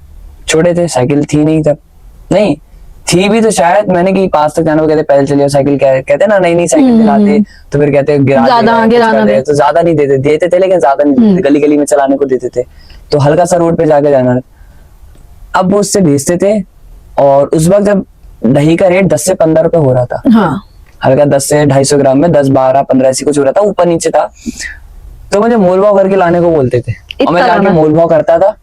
छोटे थे, साइकिल थी नहीं तब, नहीं थी भी तो शायद मैंने कि पास तक जाना, वो कहते पैदल चलिए, साइकिल कहते ना नई साइकिल दिलाते, तो फिर कहते गिराना दे, तो ज्यादा नहीं देते थे, लेकिन ज्यादा नहीं देते, गली गली में चलाने को देते थे, तो हल्का सा रोड पे जाके जाना। अब वो उससे भेजते थे, और उस वक्त जब दही का रेट 10 से 15 रुपए हो रहा था,
हाँ,
हल्का 10 से 250 ग्राम में 10, 12, 15 ऐसी कुछ हो रहा था, ऊपर नीचे था। तो मुझे मोल भाव करके लाने को बोलते थे, और मैं जाके मोल भाव करता था,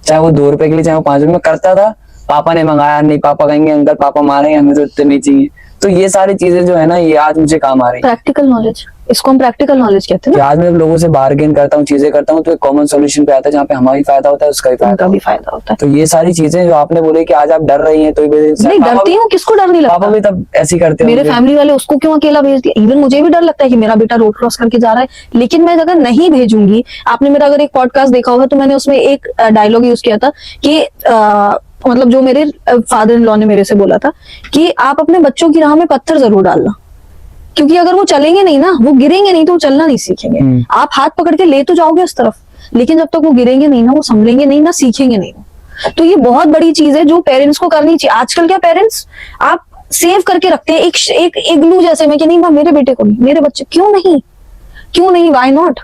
चाहे वो 2 रुपए के लिए, चाहे वो 5 रुपए में करता था। पापा ने मंगाया नहीं, पापा कहेंगे अंकल पापा मारेंगे, हमें तो इतने नहीं चाहिए। तो ये सारी चीजें जो है ना, ये आज मुझे काम आ रही है।
प्रैक्टिकल नॉलेज, इसको हम प्रैक्टिकल नॉलेज कहते हैं ना।
आज मैं लोगों से बार्गेन करता हूँ, चीजें करता हूँ, तो एक कॉमन सॉल्यूशन पे आता है, जहाँ पे हमारा फायदा होता है, उसका भी फायदा
होता है।
तो ये सारी चीजें जो आपने बोले कि आज आप डर रही हैं, तो
नहीं डरती हूँ, किसको डर नहीं लगता?
पापा भी तब ऐसी करते हैं,
मेरे फैमिली वाले उसको क्यों अकेला भेज दिया? इवन मुझे भी डर लगता है कि मेरा बेटा रोड क्रॉस करके जा रहा है, लेकिन मैं अगर नहीं भेजूंगी। आपने मेरा अगर एक पॉडकास्ट देखा होगा, तो मैंने उसमें एक डायलॉग यूज किया था कि मतलब जो मेरे फादर इन लॉ ने मेरे से बोला था कि आप अपने बच्चों की राह में पत्थर जरूर डालना, क्योंकि अगर वो चलेंगे नहीं ना, वो गिरेंगे नहीं, तो वो चलना नहीं सीखेंगे। आप हाथ पकड़ के ले तो जाओगे उस तरफ, लेकिन जब तक वो गिरेंगे नहीं ना, वो संभलेंगे नहीं ना, सीखेंगे नहीं। तो ये बहुत बड़ी चीज है जो पेरेंट्स को करनी चाहिए। आजकल क्या पेरेंट्स आप सेव करके रखते हैं एक इग्लू जैसे में, कि नहीं मेरे बेटे को नहीं, मेरे बच्चे क्यों नहीं, व्हाई नॉट?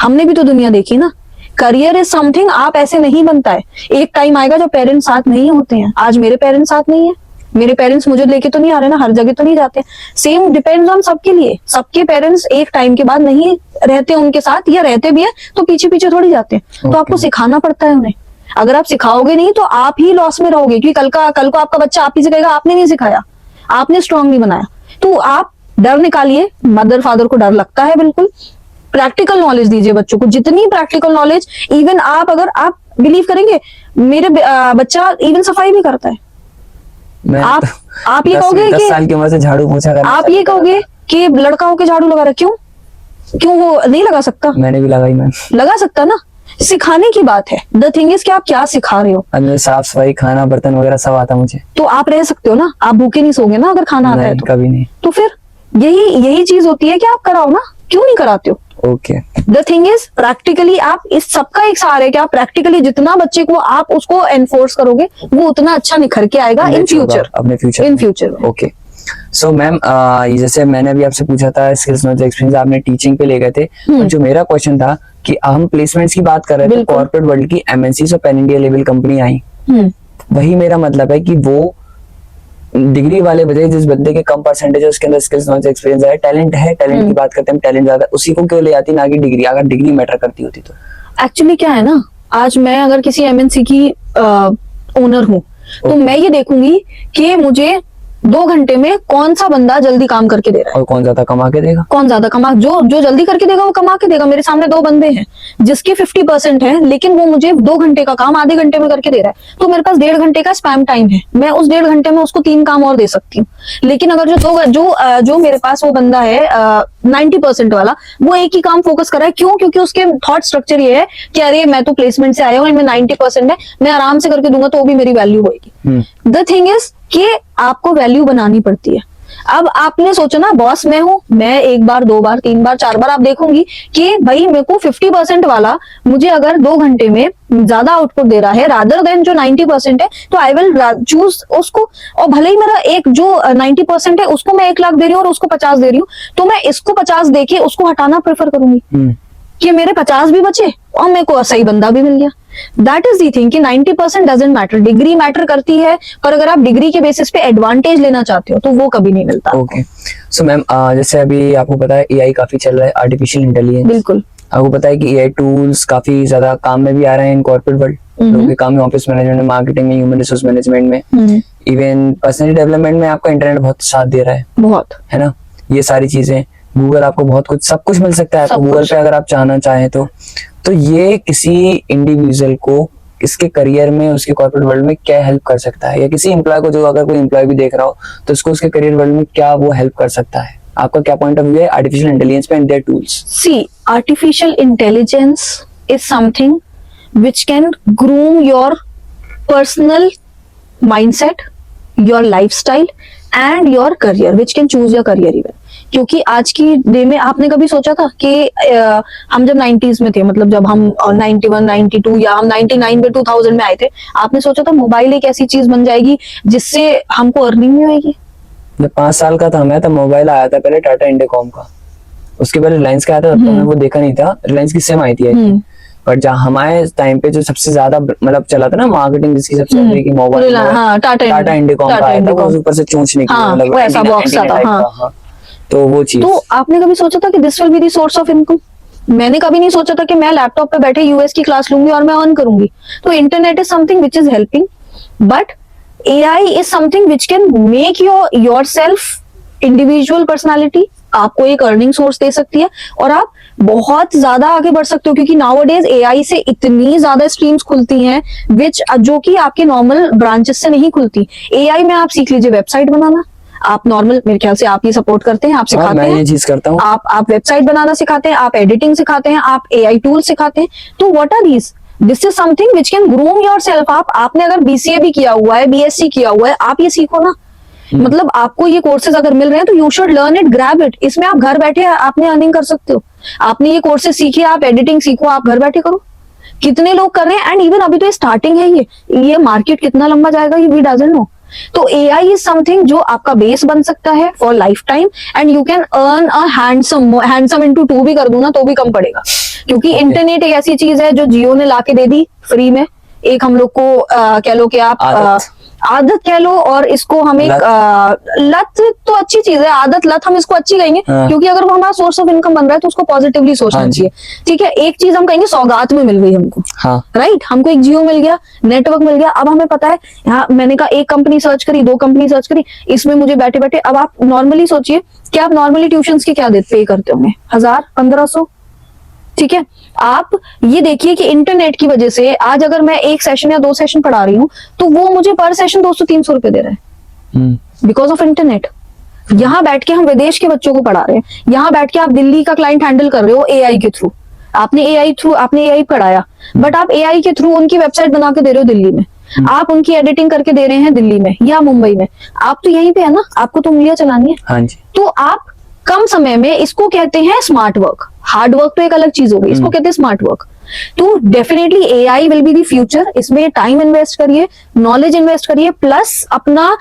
हमने भी तो दुनिया देखी ना। करियर इज समथिंग आप ऐसे नहीं बनता है। एक टाइम आएगा जब पेरेंट्स साथ नहीं होते हैं। आज मेरे पेरेंट्स साथ नहीं है, मेरे पेरेंट्स मुझे लेके तो नहीं आ रहे ना, हर जगह तो नहीं जाते। सेम डिपेंड्स ऑन सबके लिए। सबके पेरेंट्स एक टाइम के बाद नहीं रहते उनके साथ, या रहते भी है तो पीछे पीछे थोड़ी जाते हैं। तो आपको सिखाना पड़ता है उन्हें। अगर आप सिखाओगे नहीं तो आप ही लॉस में रहोगे, क्योंकि कल को आपका बच्चा आप ही से कहेगा आपने नहीं सिखाया, आपने स्ट्रांग नहीं बनाया। तो आप डर निकालिए। मदर फादर को डर लगता है बिल्कुल, प्रैक्टिकल नॉलेज दीजिए बच्चों को, जितनी प्रैक्टिकल नॉलेज, इवन आप अगर आप बिलीव करेंगे मेरे बच्चा इवन सफाई भी करता है।
मैं
आप ये कहोगे
10
कि
साल की उम्र से झाड़ू पोछा करना
आप ये कहोगे कि लड़का होके झाड़ू लगा रहा, क्यों वो नहीं लगा सकता?
मैंने भी लगाई मैम।
लगा सकता ना, सिखाने की बात है। द थिंग इज कि आप क्या सिखा रहे हो।
अंदर साफ सफाई, खाना, बर्तन वगैरह सब आता मुझे।
तो आप रह सकते हो ना, आप भूखे नहीं सोगे ना अगर खाना आता है
नहीं,
तो।
कभी नहीं।
तो फिर यही चीज होती है कि आप कराओ ना, क्यों नहीं कराते हो?
Okay.
The thing is practically आप इस सबका एक सहारा है कि आप प्रैक्टिकली जितना बच्चे को आप उसको एनफोर्स करोगे वो उतना अच्छा निखर के आएगा इन फ्यूचर,
अपने फ्यूचर
इन फ्यूचर में।
ओके। सो मैम, जैसे मैंने अभी आपसे पूछा था स्किल्स नॉलेज एक्सपीरियंस, आपने टीचिंग पे ले गए थे, और जो मेरा क्वेश्चन था कि हम प्लेसमेंट्स की बात कर रहे थे,
बिल्कुल।
कॉर्पोरेट वर्ल्ड की एमएनसी और पैन इंडिया लेवल कंपनी आई, वही मेरा मतलब है कि वो डिग्री वाले बजाय जिस बंदे के कम परसेंटेज है उसके अंदर स्किल्स नॉलेज एक्सपीरियंस है, टैलेंट है, टैलेंट की बात करते हैं, टैलेंट ज्यादा, उसी को क्यों ले आती ना कि डिग्री, अगर डिग्री मैटर करती होती तो।
एक्चुअली क्या है ना, आज मैं अगर किसी एमएनसी की ओनर हूँ तो मैं ये देखूंगी कि मुझे 2 घंटे में कौन सा बंदा जल्दी काम करके दे रहा है,
और कौन ज्यादा कमा के देगा,
कौन ज्यादा कमा, जो जल्दी करके देगा वो कमा के देगा। मेरे सामने 2 बंदे हैं जिसके 50% है, लेकिन वो मुझे 2 घंटे का काम आधे घंटे में करके दे रहा है, तो मेरे पास 1.5 घंटे का स्पैम टाइम है, मैं उस 1.5 घंटे में उसको 3 काम और दे सकती हूँ। लेकिन अगर जो मेरे पास वो बंदा है 90% वाला, वो एक ही काम फोकस कर रहा है, क्यों? क्योंकि उसके थॉट स्ट्रक्चर ये है कि अरे मैं तो प्लेसमेंट से आया हूँ, मैं 90% है, मैं आराम से करके दूंगा तो भी मेरी वैल्यू होगी। द थिंग इज कि आपको वैल्यू बनानी पड़ती है। अब आपने सोचा ना बॉस मैं हूं, मैं 1 बार 2 बार 3 बार 4 बार आप देखूंगी कि भाई मेरे को 50% वाला मुझे अगर 2 घंटे में ज्यादा आउटपुट दे रहा है रादर देन जो 90% है, तो आई विल चूज उसको। और भले ही मेरा एक जो 90% है उसको मैं 1 लाख दे रही हूँ और उसको 50 दे रही हूँ, तो मैं इसको 50 देके उसको हटाना प्रेफर करूंगी कि मेरे 50 भी बचे और मेरे को सही बंदा भी मिल गया। दैट इज दी थिंग कि 90% डजंट मैटर, डिग्री मैटर करती है, पर अगर आप डिग्री के बेसिस पे एडवांटेज लेना चाहते हो तो वो कभी नहीं मिलता।
ओके। सो मैम, जैसे अभी आपको पता है एआई काफी चल रहा है, आर्टिफिशियल इंटेलिजेंस।
बिल्कुल।
आपको पता है कि एआई टूल्स काफी ज्यादा काम में भी आ रहे हैं इन कॉर्पोरेट वर्ल्ड, लोगों के काम में, ऑफिस मैनेजमेंट में, मार्केटिंग में, ह्यूमन रिसोर्स मैनेजमेंट में, इवन पर्सनल डेवलपमेंट में आपका इंटरनेट बहुत साथ दे रहा है,
बहुत,
है ना। ये सारी चीजें, गूगल आपको बहुत कुछ, सब कुछ मिल सकता है आपको गूगल पे अगर आप चाहना चाहें तो ये किसी इंडिविजुअल को इसके करियर में, उसके कॉर्पोरेट वर्ल्ड में क्या हेल्प कर सकता है, या किसी एम्प्लॉय को, जो अगर कोई एम्प्लॉय भी देख रहा हो तो उसको उसके करियर वर्ल्ड में क्या वो हेल्प कर सकता है? आपका क्या पॉइंट ऑफ व्यू है आर्टिफिशियल इंटेलिजेंस पे and their tools?
See, artificial intelligence is something which can groom your personal mindset, your lifestyle and your career, which can choose your career even. क्योंकि आज की डे में आपने कभी सोचा था कि हम जब 90s में थे, मतलब जब हम 91, 92 या हम 99 में 2000 में आए थे, आपने सोचा था मोबाइल एक ऐसी चीज बन जाएगी जिससे हमको अर्निंग नहीं होगी?
जब 5 साल का था मैं, तब मोबाइल आया था पहले टाटा इंडिकॉम का, उसके पहले रिलायंस का आया था, तब मैंने वो देखा नहीं था, रिलायंस की सिम आई थी। पर जहाँ हमारे टाइम पे जो सबसे ज्यादा मतलब चला था ना मार्केटिंग, जिसकी सबसे ज्यादा की मोबाइल, टाटा इंडिकॉम का आया था, वो ऊपर से चोंच निकली,
वो ऐसा बॉक्स था।
तो वो चीज।
तो आपने कभी सोचा था कि this will be the source of income? मैंने कभी नहीं सोचा था कि मैं लैपटॉप पे बैठे यूएस की क्लास लूंगी और मैं अर्न करूंगी। तो internet is something which is helping, but AI is something which can make yourself individual personality, आपको एक अर्निंग सोर्स दे सकती है और आप बहुत ज्यादा आगे बढ़ सकते हो, क्योंकि नाउअडेज एआई से इतनी ज्यादा स्ट्रीम्स खुलती हैं विच जो कि आपके नॉर्मल ब्रांचेस से नहीं खुलती। एआई में आप सीख लीजिए वेबसाइट बनाना, आप नॉर्मल, मेरे ख्याल से आप ये सपोर्ट करते हैं, आप सिखाते
मैं
हैं,
ये चीज करता हूँ।
आप वेबसाइट बनाना सिखाते हैं, आप एडिटिंग सिखाते हैं, आप एआई टूल सिखाते हैं। तो what are these? This is something which can groom yourself. आपने अगर बीसीए भी किया हुआ है, बीएससी किया हुआ है, आप ये सीखो ना। मतलब आपको ये कोर्सेज अगर मिल रहे हैं तो you should learn it, grab it. इसमें आप घर बैठे आपने अर्निंग कर सकते हो। आपने ये कोर्सेज सीखे, आप एडिटिंग सीखो, आप घर बैठे करो। कितने लोग कर रहे हैं, एंड इवन अभी तो स्टार्टिंग है, ये मार्केट कितना लंबा जाएगा ये वी डजंट नो। तो एआई इज समथिंग जो आपका बेस बन सकता है for life time, and you can earn a handsome into 2 भी कर दूं ना तो भी कम पड़ेगा, क्योंकि इंटरनेट एक ऐसी चीज है जो जियो ने लाके दे दी फ्री में। एक हम लोग को कह लो कि आप आदत कह लो, और इसको हम एक लत तो अच्छी चीज है, आदत लत हम इसको अच्छी कहेंगे, क्योंकि अगर वो हमारा सोर्स ऑफ इनकम बन रहा है तो उसको पॉजिटिवली सोचना चाहिए। ठीक है, एक चीज हम कहेंगे सौगात में मिल गई हमको, राइट, हमको एक जियो मिल गया, नेटवर्क मिल गया। अब हमें पता है, यहाँ मैंने कहा 1 कंपनी सर्च करी, 2 कंपनी सर्च करी, इसमें मुझे बैठे बैठे, अब आप नॉर्मली सोचिए कि आप नॉर्मली ट्यूशन के क्या पे करते होंगे, 1000, 1500, ठीक है, आप ये देखिए कि इंटरनेट की वजह से आज अगर मैं एक सेशन या 2 सेशन पढ़ा रही हूँ तो वो मुझे पर सेशन 200-300 रुपए दे रहे हैं बिकॉज ऑफ इंटरनेट। यहाँ बैठ के हम विदेश के बच्चों को पढ़ा रहे हैं, यहाँ बैठ के आप दिल्ली का क्लाइंट हैंडल कर रहे हो एआई के थ्रू। आपने एआई पढ़ाया, बट आप एआई के थ्रू उनकी वेबसाइट बना के दे रहे हो दिल्ली में, आप उनकी एडिटिंग करके दे रहे हैं दिल्ली में या मुंबई में। आप तो यहीं पे है ना, आपको तो उंगलियां चलानी है।
हाँ जी।
तो आप कम समय में, इसको कहते हैं स्मार्ट वर्क। हार्ड वर्क तो एक अलग चीज हो गई, इसको कहते हैं स्मार्ट वर्क। तो definitely AI will be the future. इसमें टाइम इन्वेस्ट करिए, नॉलेज इन्वेस्ट करिए, प्लस अपना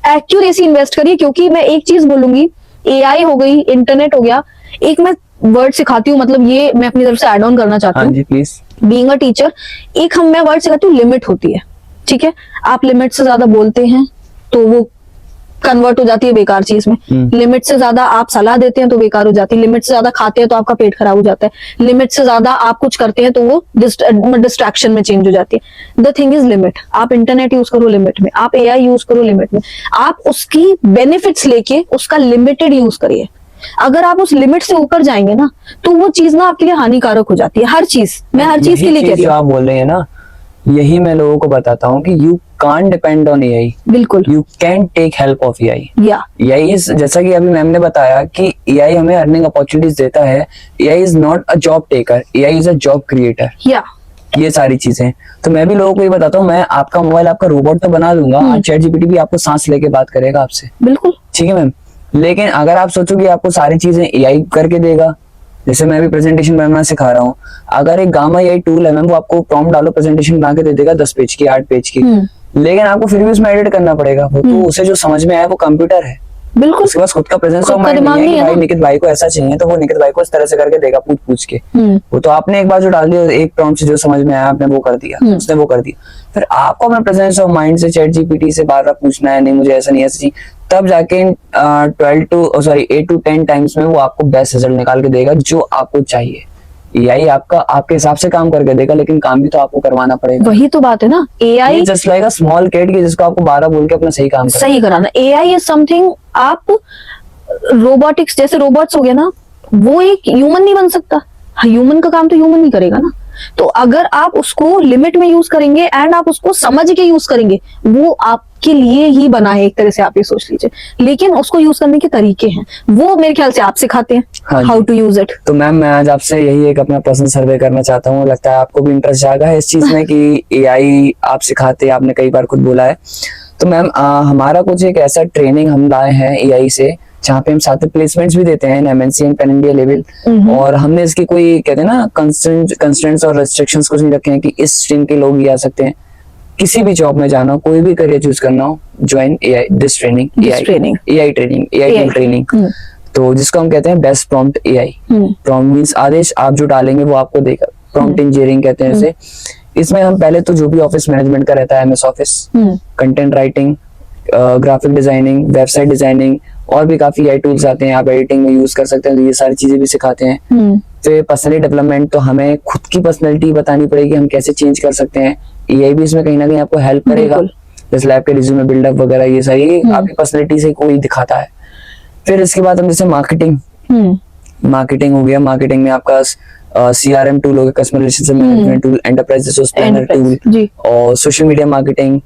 एक्यूरेसी इन्वेस्ट करिए। क्योंकि मैं एक चीज बोलूंगी, एआई हो गई, इंटरनेट हो गया, एक मैं वर्ड सिखाती हूँ, मतलब ये मैं अपनी तरफ से ऐड ऑन करना चाहती हूँ।
हाँ जी प्लीज।
बीइंग अ टीचर, एक मैं वर्ड सिखाती हूँ, लिमिट होती है। ठीक है, आप लिमिट से ज्यादा बोलते हैं तो वो कन्वर्ट हो जाती है बेकार चीज में। लिमिट से ज्यादा आप सलाह देते हैं तो बेकार हो जाती है। लिमिट से ज्यादा खाते हैं तो आपका पेट खराब हो जाता है। लिमिट से ज्यादा आप कुछ करते हैं तो वो डिस्ट्रैक्शन में चेंज हो जाती है। The thing is limit. आप इंटरनेट यूज करो लिमिट में, आप एआई यूज करो लिमिट में, आप उसकी बेनिफिट्स लेके उसका लिमिटेड यूज करिए। अगर आप उस लिमिट से ऊपर जाएंगे ना तो वो चीज ना आपके लिए हानिकारक हो जाती है। हर चीज, मैं हर चीज के लिए कह रही
जो
हूँ।
आप बोल रहे हैं ना, यही मैं लोगों को बताता हूँ कि you can't depend on AI,
बिल्कुल,
you can take help of AI.
या
एआई इज, जैसा कि अभी मैम ने बताया कि एआई हमें अर्निंग अपॉर्चुनिटीज देता है। AI is not a job taker, AI is a job creator.
या
ये सारी चीजें तो मैं भी लोगों को ये बताता हूँ। मैं आपका मोबाइल, आपका रोबोट तो बना दूंगा, आज चैट जीपीटी भी आपको सांस लेके बात करेगा आपसे,
बिल्कुल,
ठीक है मैम। लेकिन अगर आप सोचो कि आपको सारी चीजें एआई करके देगा, जैसे मैं भी प्रेजेंटेशन बनाना सिखा रहा हूँ, अगर एक गामा एआई टूल है मैम, वो आपको प्रॉम्प्ट डालो, प्रेजेंटेशन बना के दे देगा 10 पेज की, 8 पेज की, लेकिन आपको फिर भी उसमें एडिट करना पड़ेगा। वो तो उसे जो समझ में आया वो कंप्यूटर है,
बिल्कुल,
उसके पास खुद का प्रेजेंस ऑफ
खुद का
माइंड
दिमाग
नहीं है
नहीं
कि
है
भाई
ना।
निकित भाई को ऐसा चाहिए तो वो निकित भाई को इस तरह से करके देगा पूछ पूछ के। वो तो आपने एक बार जो डाल दिया, एक प्रॉम्प्ट से जो समझ में आया आपने वो कर दिया, उसने वो कर दिया। फिर आपको अपने प्रेजेंस ऑफ माइंड से चैट जीपीटी से बार बार पूछना है, नहीं मुझे ऐसा नहीं ऐसा चाहिए, तब जाके 8 to 10 टाइम्स में वो आपको बेस्ट रिजल्ट निकाल के देगा जो आपको चाहिए। एआई आपका आपके हिसाब से काम करके देगा, लेकिन काम भी तो आपको करवाना पड़ेगा।
वही तो बात है ना, AI
just like a small kid की जिसको आपको 12 बोल के अपना सही काम करना
सही कराना। एआई इज समथिंग, आप रोबोटिक्स जैसे रोबोट्स हो गया ना, वो एक ह्यूमन नहीं बन सकता। ह्यूमन का काम तो ह्यूमन ही करेगा ना। तो अगर आप उसको लिमिट में यूज करेंगे एंड आप उसको समझ के यूज करेंगे, वो आपके लिए ही बना है एक तरह से, आप ये सोच लीजिए। लेकिन उसको यूज करने के तरीके हैं, वो मेरे ख्याल से आप सिखाते हैं
हाँ जी।
How to use it.
तो मैम मैं आज आपसे यही एक अपना पर्सनल सर्वे करना चाहता हूँ, लगता है आपको भी इंटरेस्ट जागा है इस चीज में कि एआई आप सिखाते हैं, आपने कई बार खुद बोला है। तो मैम हमारा कुछ एक ऐसा ट्रेनिंग हम लाए हैं एआई से, जहाँ पे हम साथ में प्लेसमेंट्स भी देते हैं MNC and pan India level, और हमने इसकी कोई कहते हैं ना कंस्ट्रेंट्स और रेस्ट्रिक्शंस कुछ नहीं रखे हैं कि इस स्ट्रीम के लोग ही आ सकते हैं। किसी भी जॉब में जाना हो, कोई भी करियर चूज करना हो, join AI this training, AI training, तो जिसको हम कहते हैं best prompt AI. Prompt means आदेश आप जो डालेंगे वो आपको देगा, प्रॉम्प्ट इंजीनियरिंग कहते हैं इसे। इसमें हम पहले तो जो भी ऑफिस मैनेजमेंट का रहता है, MS office, content writing, graphic designing, website designing, और भी काफी एआई टूल्स आते हैं, आप एडिटिंग में यूज कर सकते हैं, तो ये सारी चीजें भी सिखाते हैं। फिर पर्सनली डेवलपमेंट, तो हमें खुद की पर्सनैलिटी बतानी पड़ेगी, हम कैसे चेंज कर सकते हैं। एआई भी इसमें कहीं ना कहीं आपको हेल्प करेगा, जैसे आपके रिज्यूमे बिल्डअप वगैरह, ये सारी आपकी पर्सनैलिटी से कोई दिखाता है। फिर इसके बाद हम जैसे मार्केटिंग हो गया, मार्केटिंग में आपका सीआरएम टूल हो गया, customer relationship management tool, enterprise resource planner tool, और social media marketing,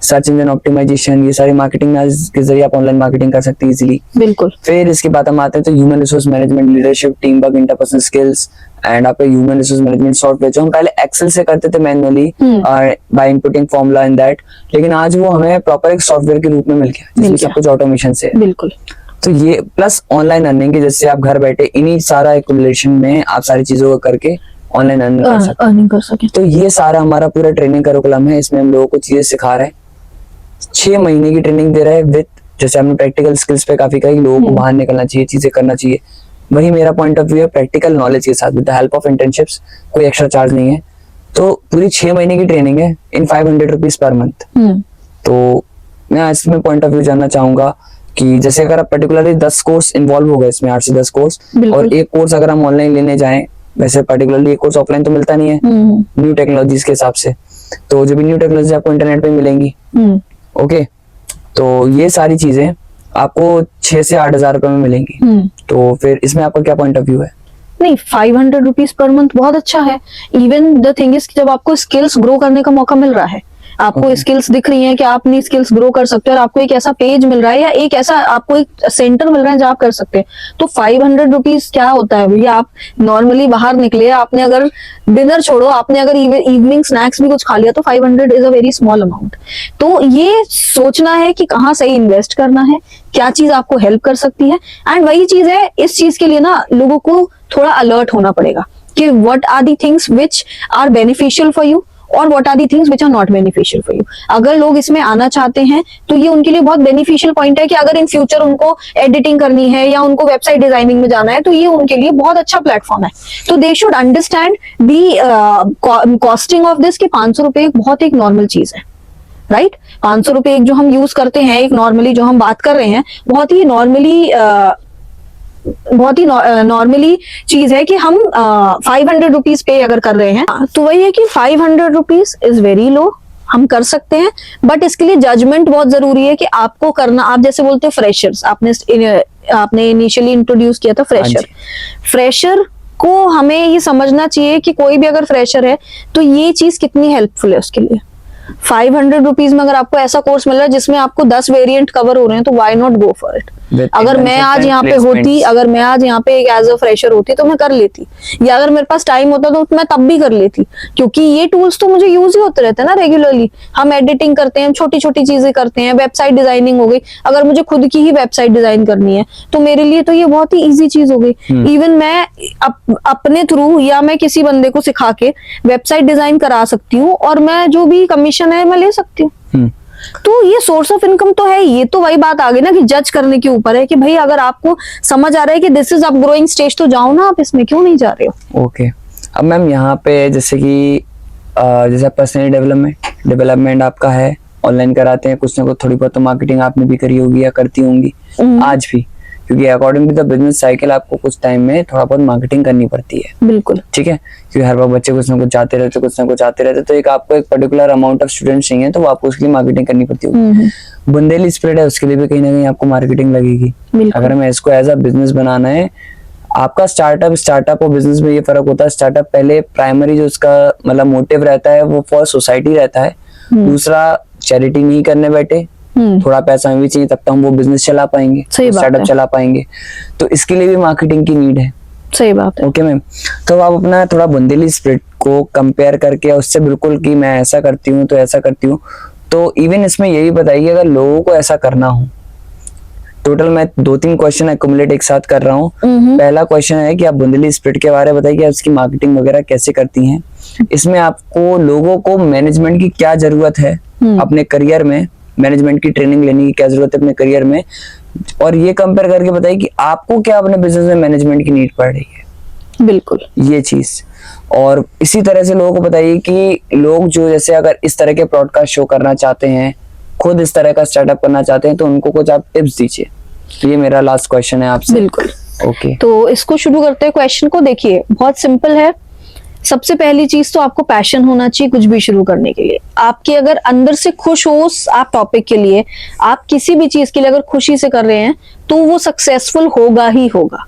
search engine optimisation, ये सारी मार्केटिंग के जरिए आप ऑनलाइन मार्केटिंग कर सकते हैं इजीली।
बिल्कुल।
फिर इसके बाद हम आते हैं तो human resource management, leadership, team work, interpersonal skills and आपका ह्यूमन रिसोर्स मैनेजमेंट सॉफ्टवेयर, जो हम पहले एक्सेल से करते थे manually by inputting formula in that, लेकिन आज वो हमें प्रॉपर एक सॉफ्टवेयर के रूप में मिल गया जिसमें सब कुछ ऑटोमेशन से है।
बिल्कुल।
तो ये प्लस ऑनलाइन अर्निंग की, जैसे आप घर बैठे इन्हीं सारा एक्युमुलेशन में आप सारी चीजों को करके ऑनलाइन अर्निंग कर सकते। तो ये सारा हमारा पूरा ट्रेनिंग करिकुलम है, इसमें हम लोगों को चीजें सिखा रहे हैं। 6 महीने की ट्रेनिंग दे रहे हैं विद, जैसे हमने प्रैक्टिकल स्किल्स पे काफी कही, लोगों को बाहर निकलना चाहिए, चीजें करना चाहिए। वही मेरा पॉइंट ऑफ व्यू है, प्रैक्टिकल नॉलेज के साथ with the help of internships, कोई एक्स्ट्रा चार्ज नहीं है। तो पूरी 6 महीने की ट्रेनिंग है इन 500 रुपीज पर मंथ। तो मैं इसमें पॉइंट ऑफ व्यू जानना चाहूंगा कि जैसे अगर आप पर्टिकुलरली 10 कोर्स इन्वॉल्व हो गए इसमें, 8 से 10 कोर्स, और एक कोर्स अगर हम ऑनलाइन लेने जाएं, वैसे पर्टिकुलरली एक कोर्स ऑफलाइन तो मिलता नहीं है न्यू टेक्नोलॉजीज के हिसाब से, तो जो भी न्यू टेक्नोलॉजी आपको इंटरनेट पे मिलेंगी, ओके, तो ये सारी चीजें आपको 6 से 8 हजार रुपए में मिलेंगी। तो फिर इसमें आपका क्या पॉइंट ऑफ व्यू है?
नहीं, 500 रुपीज पर मंथ बहुत अच्छा है। इवन द थिंग इज जब आपको स्किल्स ग्रो करने का मौका मिल रहा है, आपको
Okay.
स्किल्स दिख रही हैं कि आप अपनी स्किल्स ग्रो कर सकते हो, और आपको एक ऐसा पेज मिल रहा है या एक ऐसा आपको एक सेंटर मिल रहा है जहाँ आप कर सकते हैं, तो 500 रुपीज क्या होता है भैया। आप नॉर्मली बाहर निकले, आपने अगर डिनर छोड़ो, आपने अगर इवनिंग स्नैक्स भी कुछ खा लिया, तो 500 is a very small amount. तो ये सोचना है कि कहाँ सही इन्वेस्ट करना है, क्या चीज आपको हेल्प कर सकती है। एंड वही चीज है, इस चीज के लिए ना लोगों को थोड़ा अलर्ट होना पड़ेगा कि what are the things which are beneficial for you और what are the things which are not beneficial for you. अगर लोग इसमें आना चाहते हैं तो ये उनके लिए बहुत बेनिफिशियल पॉइंट है कि अगर इन फ्यूचर उनको एडिटिंग करनी है या उनको वेबसाइट डिजाइनिंग में जाना है, तो ये उनके लिए बहुत अच्छा प्लेटफॉर्म है। तो they should understand the costing of this, कि 500 रुपए एक बहुत एक नॉर्मल चीज है, राइट। 500 रुपए एक जो हम यूज करते हैं, एक नॉर्मली जो हम बात कर रहे हैं, बहुत ही नॉर्मली चीज है कि हम 500 रुपीज पे अगर कर रहे हैं, तो वही है कि 500 रुपीज इज वेरी लो, हम कर सकते हैं। बट इसके लिए जजमेंट बहुत जरूरी है कि आपको करना, आप जैसे बोलते हो फ्रेशर्स, आपने इनिशियली इंट्रोड्यूस किया था फ्रेशर को हमें ये समझना चाहिए कि कोई भी अगर फ्रेशर है तो ये चीज कितनी हेल्पफुल है उसके लिए। 500 रुपीज में अगर आपको ऐसा कोर्स मिल रहा है जिसमें आपको 10 वेरिएंट कवर हो रहे हैं, तो why not go for it. अगर मैं आज यहाँ पे होती, अगर मैं आज यहाँ पे एक एज अ फ्रेशर होती तो मैं कर लेती, या अगर मेरे पास टाइम होता तो मैं तब भी कर लेती, क्योंकि ये टूल्स तो मुझे यूज ही होते रहते हैं ना रेगुलरली। हम एडिटिंग करते हैं, छोटी छोटी चीजें करते हैं, वेबसाइट डिजाइनिंग हो गई, अगर मुझे खुद की ही वेबसाइट डिजाइन करनी है तो मेरे लिए तो ये बहुत ही ईजी चीज हो गई। इवन मैं अपने थ्रू या मैं किसी बंदे को सिखा के वेबसाइट डिजाइन करा सकती हूँ, और मैं जो भी कमीशन है मैं ले सकती हूँ। तो ये सोर्स ऑफ इनकम तो है। ये तो वही बात आ गई ना कि जज करने के ऊपर है कि भाई अगर आपको समझ आ रहा है कि this is up growing stage, तो जाओ ना आप इसमें, क्यों नहीं जा रहे हो।
ओके अब मैम यहाँ पे जैसे कि जैसे पर्सनल डेवलपमेंट आपका है, ऑनलाइन कराते हैं, कुछ ना कुछ थोड़ी बहुत तो मार्केटिंग आपने भी करी होगी या करती होंगी आज भी, क्योंकि according to the business cycle आपको कुछ टाइम में थोड़ा बहुत मार्केटिंग करनी पड़ती है।
बिल्कुल
ठीक है, क्योंकि हर बार बच्चे कुछ ना कुछ जाते रहते, कुछ ना कुछ आते रहते, तो एक आपको एक पर्टिकुलर अमाउंट ऑफ स्टूडेंट्स चाहिए, तो वो आपको उसके लिए मार्केटिंग करनी पड़ती होगी। बुंदेली स्प्रेड है, उसके लिए भी कहीं ना कहीं आपको मार्केटिंग लगेगी। अगर हमें इसको एज अ बिजनेस बनाना है, आपका स्टार्टअप और बिजनेस में ये फर्क होता है। स्टार्टअप पहले प्राइमरी जो उसका मतलब मोटिव रहता है वो फॉर सोसाइटी रहता है, दूसरा चैरिटी नहीं करने बैठे, थोड़ा पैसा हमें भी चाहिए तब तो हम वो बिजनेस चला पाएंगे, स्टार्टअप चला पाएंगे, तो इसके लिए भी मार्केटिंग की नीड है।
सही बात है।
ओके मैम, तो आप अपना थोड़ा बुंदेली स्प्रिट को कंपेयर करके उससे बिल्कुल कि मैं ऐसा करती हूँ तो ऐसा करती हूँ, तो इवन इसमें ये भी बताइए अगर लोगों को ऐसा करना हो, टोटल मैं 2-3 क्वेश्चन एक्युमुलेट एक साथ कर रहा हूँ। पहला क्वेश्चन है कि आप बुंदेली स्प्रिट के बारे में बताइए, आप इसकी मार्केटिंग वगैरह कैसे करती हैं, इसमें आपको लोगों को मैनेजमेंट की क्या जरूरत है अपने करियर में, मैनेजमेंट की ट्रेनिंग लेने की क्या जरूरत है अपने करियर में, और ये कंपेयर करके बताइए कि आपको क्या अपने बिजनेस में मैनेजमेंट की नीड पड़ रही है।
बिल्कुल
ये चीज, और इसी तरह से लोगों को बताइए कि लोग जो जैसे अगर इस तरह के ब्रॉडकास्ट शो करना चाहते हैं, खुद इस तरह का स्टार्टअप करना चाहते हैं, तो उनको कुछ आप टिप्स दीजिए। तो ये मेरा लास्ट क्वेश्चन है आपसे।
बिल्कुल
ओके
तो इसको शुरू करते हैं क्वेश्चन को। देखिए बहुत सिंपल है। सबसे पहली चीज तो आपको पैशन होना चाहिए कुछ भी शुरू करने के लिए। आपके अगर अंदर से खुश हो उस आप टॉपिक के लिए, आप किसी भी चीज के लिए अगर खुशी से कर रहे हैं, तो वो सक्सेसफुल होगा ही होगा,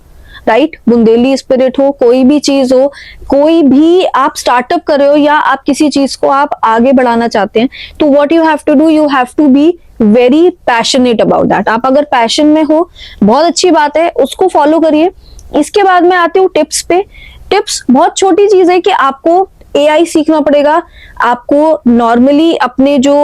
राइट। बुंदेली स्पिरिट हो, कोई भी चीज हो, कोई भी आप स्टार्टअप कर रहे हो या आप किसी चीज को आप आगे बढ़ाना चाहते हैं, तो what you have to do, you have to be very passionate about that. आप अगर पैशन में हो, बहुत अच्छी बात है, उसको फॉलो करिए। इसके बाद में आती हूँ टिप्स पे। टिप्स बहुत छोटी चीज है कि आपको AI सीखना पड़ेगा, आपको नॉर्मली अपने जो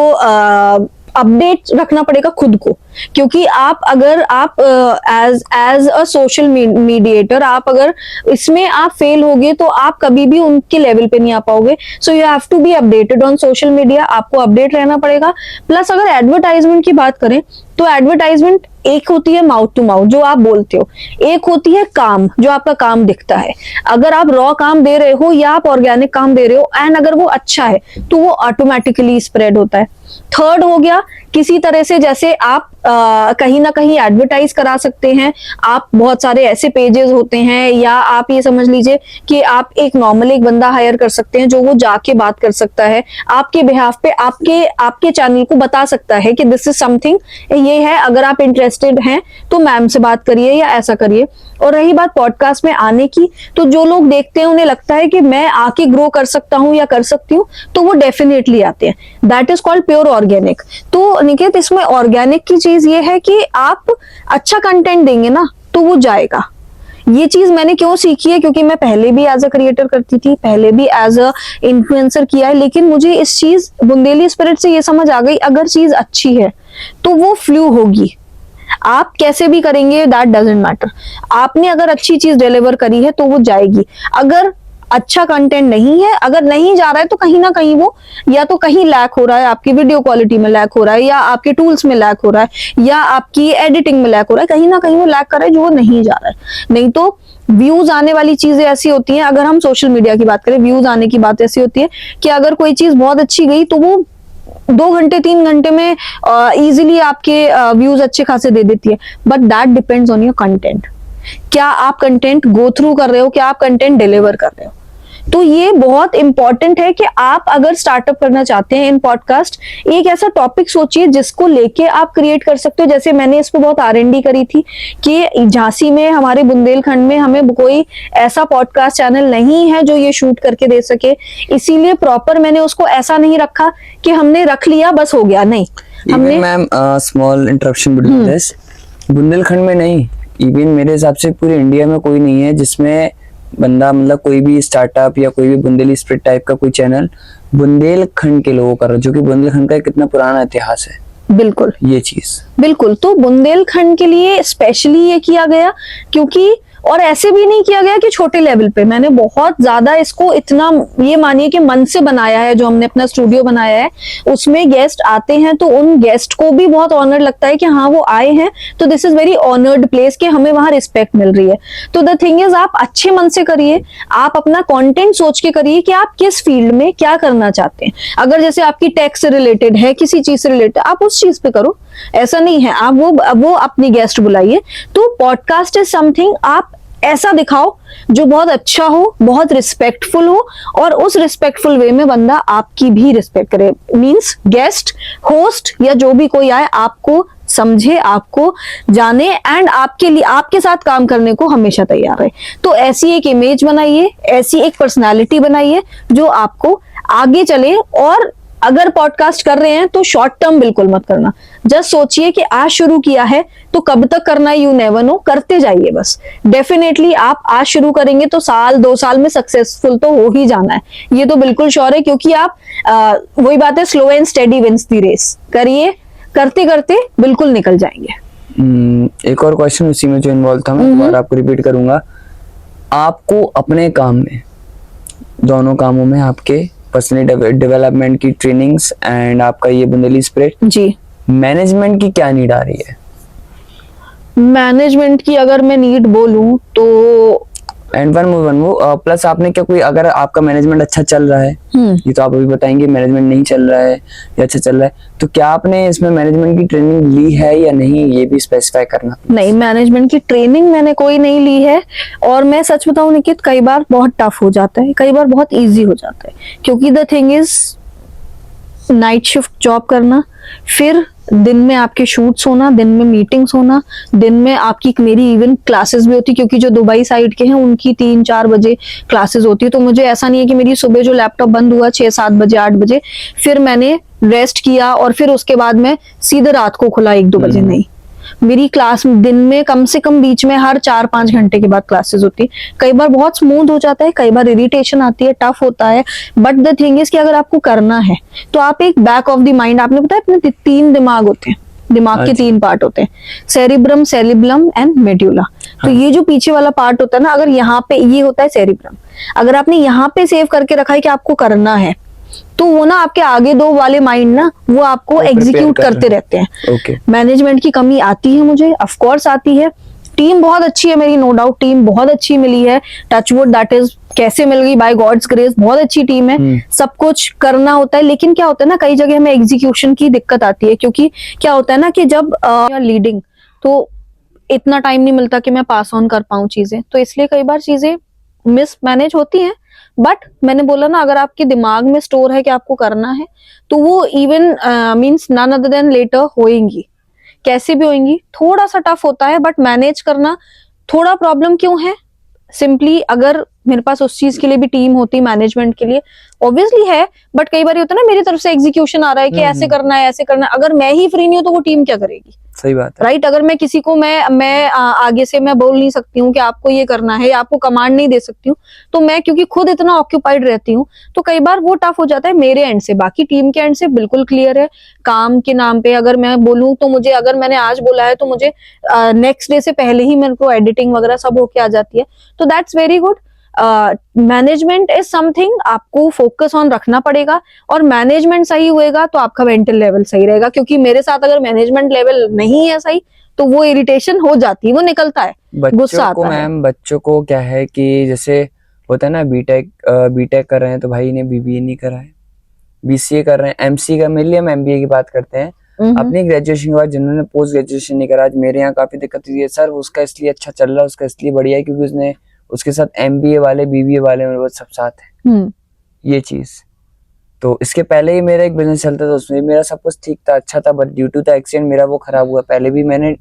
अपडेट रखना पड़ेगा खुद को, क्योंकि आप अगर आप एज अ सोशल मीडिएटर आप अगर इसमें आप फेल होगे तो आप कभी भी उनके लेवल पे नहीं आ पाओगे। So you have to be updated on social media, आपको अपडेट रहना पड़ेगा। प्लस अगर एडवर्टाइजमेंट की बात करें तो एडवर्टाइजमेंट एक होती है माउथ टू माउथ जो आप बोलते हो, एक होती है काम जो आपका काम दिखता है। अगर आप रॉ काम दे रहे हो या आप ऑर्गेनिक काम दे रहे हो एंड अगर वो अच्छा है तो वो ऑटोमेटिकली स्प्रेड होता है। थर्ड हो गया किसी तरह से, जैसे आप कहीं ना कहीं एडवर्टाइज करा सकते हैं। आप बहुत सारे ऐसे पेजेस होते हैं, या आप ये समझ लीजिए कि आप एक नॉर्मल एक बंदा हायर कर सकते हैं जो वो जाके बात कर सकता है आपके बिहाफ पे, आपके चैनल को बता सकता है कि दिस इज समथिंग, ये है, अगर आप इंटरेस्टेड हैं तो मैम से बात करिए या ऐसा करिए। और रही बात पॉडकास्ट में आने की, तो जो लोग देखते हैं उन्हें लगता है कि मैं आके ग्रो कर सकता हूँ या कर सकती हूँ, तो वो डेफिनेटली आते हैं। That is called pure organic. तो निकेत, इसमें ऑर्गेनिक की चीज ये है कि आप अच्छा कंटेंट देंगे ना तो वो जाएगा। ये चीज मैंने क्यों सीखी है, क्योंकि मैं पहले भी एज अ क्रिएटर करती थी, पहले भी एज अ इन्फ्लुएंसर किया है, लेकिन मुझे इस चीज बुंदेली स्पिरिट से ये समझ आ गई, अगर चीज अच्छी है तो वो फ्लू होगी। आप कैसे भी करेंगे दैट डजंट मैटर, आपने अगर अच्छी चीज डिलीवर करी है तो वो जाएगी। अगर अच्छा कंटेंट नहीं है, अगर नहीं जा रहा है, तो कहीं ना कहीं वो या तो कहीं लैक हो रहा है, आपकी वीडियो क्वालिटी में लैक हो रहा है, या आपके टूल्स में लैक हो रहा है, या आपकी एडिटिंग में लैक हो रहा है, कहीं ना कहीं वो लैक कर रहा है जो वो नहीं जा रहा है। नहीं तो व्यूज आने वाली चीजें ऐसी होती हैं, अगर हम सोशल मीडिया की बात करें, व्यूज आने की बात ऐसी होती है कि अगर कोई चीज बहुत अच्छी गई तो वो 2 घंटे 3 घंटे में इजीली आपके व्यूज अच्छे खासे दे देती है। But that depends on your content. क्या आप कंटेंट गो थ्रू कर रहे हो, क्या आप कंटेंट डिलीवर कर रहे हो। तो ये बहुत इंपॉर्टेंट है कि आप अगर स्टार्टअप करना चाहते हैं इन पॉडकास्ट, एक ऐसा टॉपिक सोचिए जिसको लेके आप क्रिएट कर सकते हो। जैसे मैंने इस पे बहुत R&D करी थी कि झांसी में, हमारे बुंदेलखंड में हमें कोई ऐसा पॉडकास्ट चैनल नहीं है जो ये शूट करके दे सके, इसीलिए प्रॉपर मैंने उसको ऐसा नहीं रखा कि हमने रख लिया बस हो गया, नहीं। हमने
ma'am small interruption between this, Bundelkhand में नहीं, इवन मेरे हिसाब से पूरे इंडिया में कोई नहीं है जिसमें बंदा, मतलब कोई भी स्टार्टअप या कोई भी बुंदेली स्पिरिट टाइप का कोई चैनल बुंदेलखंड के लोगों का, जो कि बुंदेलखंड का कितना पुराना इतिहास है।
बिल्कुल
ये चीज
बिल्कुल, तो बुंदेलखंड के लिए स्पेशली ये किया गया, क्योंकि और ऐसे भी नहीं किया गया कि छोटे लेवल पे, मैंने बहुत ज्यादा इसको इतना, ये मानिए कि मन से बनाया है। जो हमने अपना स्टूडियो बनाया है उसमें गेस्ट आते हैं तो उन गेस्ट को भी बहुत ऑनर लगता है कि हाँ वो आए हैं, तो this is very honoured place, कि हमें वहां रिस्पेक्ट मिल रही है। तो द थिंग इज, आप अच्छे मन से करिए, आप अपना कंटेंट सोच के करिए कि आप किस फील्ड में क्या करना चाहते हैं। अगर जैसे आपकी टेक से रिलेटेड है, किसी चीज से रिलेटेड, आप उस चीज पे करो, ऐसा नहीं है। आप वो अपनी गेस्ट बुलाइए। तो पॉडकास्ट इज समथिंग, आप ऐसा दिखाओ जो बहुत अच्छा हो, बहुत रिस्पेक्टफुल हो, और उस रिस्पेक्टफुल वे में बंदा आपकी भी रिस्पेक्ट करे। मींस गेस्ट, होस्ट या जो भी कोई आए आपको समझे, आपको जाने, एंड आपके लिए, आपके साथ काम करने को हमेशा तैयार है। तो ऐसी एक इमेज बनाइए, ऐसी एक पर्सनालिटी बनाइए जो आपको आगे चले। और अगर पॉडकास्ट कर रहे हैं तो शॉर्ट टर्म बिल्कुल मत करना। जस्ट सोचिए कि आज शुरू किया है तो कब तक करना है, यू नेवर नो, करते जाइए बस। डेफिनेटली आप आज शुरू करेंगे तो 1-2 साल में सक्सेसफुल तो हो ही जाना है, ये तो बिल्कुल श्योर है। क्योंकि आप वही बात है, slow and steady wins the race. करिए, करते करते बिल्कुल निकल जाएंगे।
एक और क्वेश्चन उसी में जो इन्वॉल्व था, मैं दोबारा आपको रिपीट करूंगा। आपको अपने काम में, दोनों कामों में, आपके पर्सनल डेवलपमेंट की ट्रेनिंग्स एंड आपका ये बुंदेली स्पिरिट,
जी,
मैनेजमेंट की क्या नीड आ रही है?
मैनेजमेंट की अगर मैं नीड बोलूं तो,
एंड वन मोर प्लस, आपने क्या कोई, अगर आपका मैनेजमेंट अच्छा चल रहा है, ये तो आप अभी बताएंगे, मैनेजमेंट नहीं चल रहा है या अच्छा चल रहा है, तो क्या आपने इसमें मैनेजमेंट की ट्रेनिंग ली है या नहीं, ये भी स्पेसिफाई करना।
नहीं, मैनेजमेंट की ट्रेनिंग मैंने कोई नहीं ली है। और मैं सच बताऊं निकित, कई बार बहुत टफ हो जाता है, कई बार बहुत इजी हो जाता है। क्योंकि the thing is, night shift job करना, फिर दिन में आपके शूट्स होना, दिन में मीटिंग्स होना, दिन में आपकी, मेरी इवन क्लासेस भी होती, क्योंकि जो दुबई साइड के हैं उनकी 3-4 बजे क्लासेस होती है। तो मुझे ऐसा नहीं है कि मेरी सुबह जो लैपटॉप बंद हुआ 6-7 बजे 8 बजे, फिर मैंने रेस्ट किया और फिर उसके बाद मैं सीधे रात को खुला 1-2 बजे, नहीं। मेरी क्लास दिन में कम से कम बीच में हर 4-5 घंटे के बाद क्लासेस होती है। कई बार बहुत स्मूथ हो जाता है, कई बार इरिटेशन आती है, टफ होता है। बट द थिंग इज कि अगर आपको करना है तो आप एक बैक ऑफ द माइंड, आपने बताया अपने 3 दिमाग होते हैं, दिमाग के 3 पार्ट होते हैं, सेरिब्रम, सेरिबलम एंड मेड्यूला। तो ये जो पीछे वाला पार्ट होता है ना, अगर यहाँ पे, ये होता है सेरिब्रम, अगर आपने यहाँ पे सेव करके रखा है कि आपको करना है, तो वो ना आपके आगे 2 वाले माइंड ना, वो आपको एग्जीक्यूट करते रहते हैं।
ओके।
मैनेजमेंट की कमी आती है मुझे, ऑफ कोर्स आती है। टीम बहुत अच्छी है मेरी, नो डाउट टीम बहुत अच्छी मिली है, टचवुड दैट इज कैसे मिल गई, बाय गॉड्स ग्रेस, बहुत अच्छी टीम है। सब कुछ करना होता है, लेकिन क्या होता है ना, कई जगह हमें एग्जीक्यूशन की दिक्कत आती है, क्योंकि क्या होता है ना कि जब लीडिंग तो इतना टाइम नहीं मिलता कि मैं पास ऑन कर पाऊं चीजें, तो इसलिए कई बार चीजें मिस मैनेज होती हैं। बट मैंने बोला ना, अगर आपके दिमाग में स्टोर है कि आपको करना है, तो वो even means none other than later होएंगी, कैसे भी होंगी। थोड़ा सा टफ होता है बट मैनेज करना थोड़ा प्रॉब्लम क्यों है, सिंपली अगर मेरे पास उस चीज के लिए भी टीम होती, मैनेजमेंट के लिए ऑब्वियसली है, बट कई बार होता है ना मेरी तरफ से एग्जीक्यूशन आ रहा है कि ऐसे करना है ऐसे करना है, अगर मैं ही फ्री नहीं हूं तो वो टीम क्या करेगी।
सही बात है।
राइट, अगर मैं किसी को मैं आगे से मैं बोल नहीं सकती हूँ कि आपको ये करना है, या आपको कमांड नहीं दे सकती हूँ, तो मैं क्योंकि खुद इतना ऑक्यूपाइड रहती हूँ, तो कई बार वो टफ हो जाता है मेरे एंड से। बाकी टीम के एंड से बिल्कुल क्लियर है, काम के नाम पे अगर मैं बोलूँ तो मुझे, अगर मैंने आज बोला है तो मुझे नेक्स्ट डे से पहले ही मेरे को एडिटिंग वगैरह सब होके आ जाती है, तो that's very good. Management is something आपको फोकस ऑन रखना पड़ेगा, और मैनेजमेंट सही होएगा तो आपका मेंटल लेवल सही रहेगा, क्योंकि मेरे साथ अगर मैनेजमेंट लेवल नहीं है सही तो वो इरिटेशन हो जाती है, वो निकलता है, गुस्सा
बच्चों को
आता है।
मैम, बच्चों को क्या है कि जैसे होता है ना, बीटेक कर रहे हैं तो भाई ने बीबीए नहीं करा है, बीसीए कर रहे हैं, एमसी का, मेरे लिए हम एमबीए की बात करते हैं, अपनी ग्रेजुएशन के बाद जिन्होंने पोस्ट ग्रेजुएशन नहीं करा, आज मेरे यहाँ काफी दिक्कत हुई है सर, उसका इसलिए अच्छा चल रहा है, उसका इसलिए बढ़िया है क्योंकि उसने, उसके साथ एमबीए वाले बीबीए वाले वो सब साथ है, ये चीज। तो इसके पहले ही मेरा एक बिजनेस चलता था, उसमें मेरा सब कुछ ठीक था, अच्छा था, but due to the accident मेरा वो खराब हुआ। पहले भी मैंने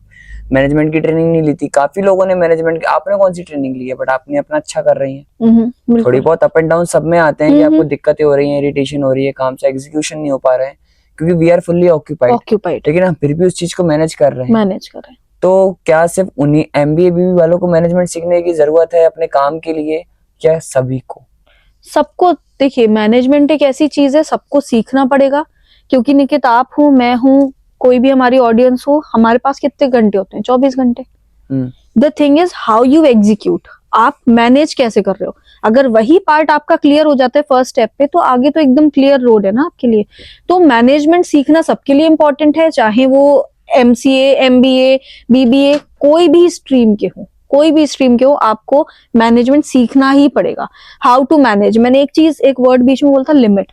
मैनेजमेंट की ट्रेनिंग नहीं ली थी, काफी लोगों ने मैनेजमेंट की, आपने कौन सी ट्रेनिंग ली है, बट आपने अपना अच्छा कर रही हैं। थोड़ी बहुत अप एंड डाउन सब में आते हैं कि आपको दिक्कतें हो रही हैं, इरिटेशन हो रही है, काम से एग्जीक्यूशन नहीं हो पा रहे हैं, क्योंकि वी आर फुल्ली ऑक्यूपाइड, लेकिन हम फिर भी उस चीज को मैनेज कर रहे हैं। तो क्या सिर्फ उन्हीं एमबीए बीबी वालों को मैनेजमेंट सीखने की जरूरत है अपने काम के लिए, या सभी को?
सबको। देखिए, मैनेजमेंट एक ऐसी चीज है, सबको सीखना पड़ेगा, क्योंकि निकित आप हूं, मैं हूं, कोई भी हमारी ऑडियंस हो, हमारे पास कितने घंटे होते हैं? 24 घंटे। The thing is how you execute, आप मैनेज कैसे कर रहे हो। अगर वही पार्ट आपका क्लियर हो जाता है फर्स्ट स्टेप पे, तो आगे तो एकदम क्लियर रोड है ना आपके लिए। तो मैनेजमेंट सीखना सबके लिए इंपॉर्टेंट है, चाहे वो एमसीए, एमबीए, बीबीए, कोई भी स्ट्रीम के हो, कोई भी स्ट्रीम के हो, आपको मैनेजमेंट सीखना ही पड़ेगा। हाउ टू मैनेज, मैंने एक वर्ड बीच में बोला था, limit.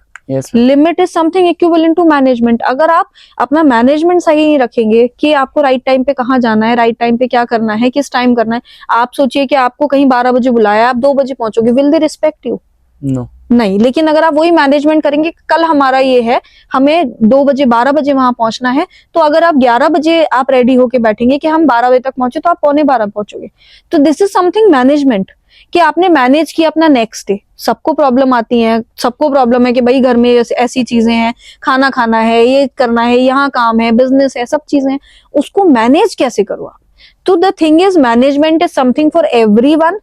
Limit is something equivalent to management. अगर आप अपना मैनेजमेंट सही नहीं रखेंगे कि आपको राइट टाइम पे कहाँ जाना है, राइट टाइम पे क्या करना है, किस टाइम करना है, आप सोचिए कि आपको कहीं 12 बजे बुलाया, आप 2 बजे पहुंचोगे, will they respect you?
No,
नहीं। लेकिन अगर आप वही मैनेजमेंट करेंगे, कल हमारा ये है, हमें 2 बजे 12 बजे वहां पहुंचना है, तो अगर आप 11 बजे आप रेडी होके बैठेंगे कि हम 12 बजे तक पहुंचे, तो आप 11:15 पहुंचोगे। तो दिस इज समथिंग मैनेजमेंट, कि आपने मैनेज किया अपना नेक्स्ट डे। सबको प्रॉब्लम आती है, सबको प्रॉब्लम है कि भाई घर में ऐसी चीजें हैं, खाना खाना है, ये करना है, यहाँ काम है, बिजनेस है, सब चीजें हैं, उसको मैनेज कैसे करो आप। तो the thing is management is something for everyone.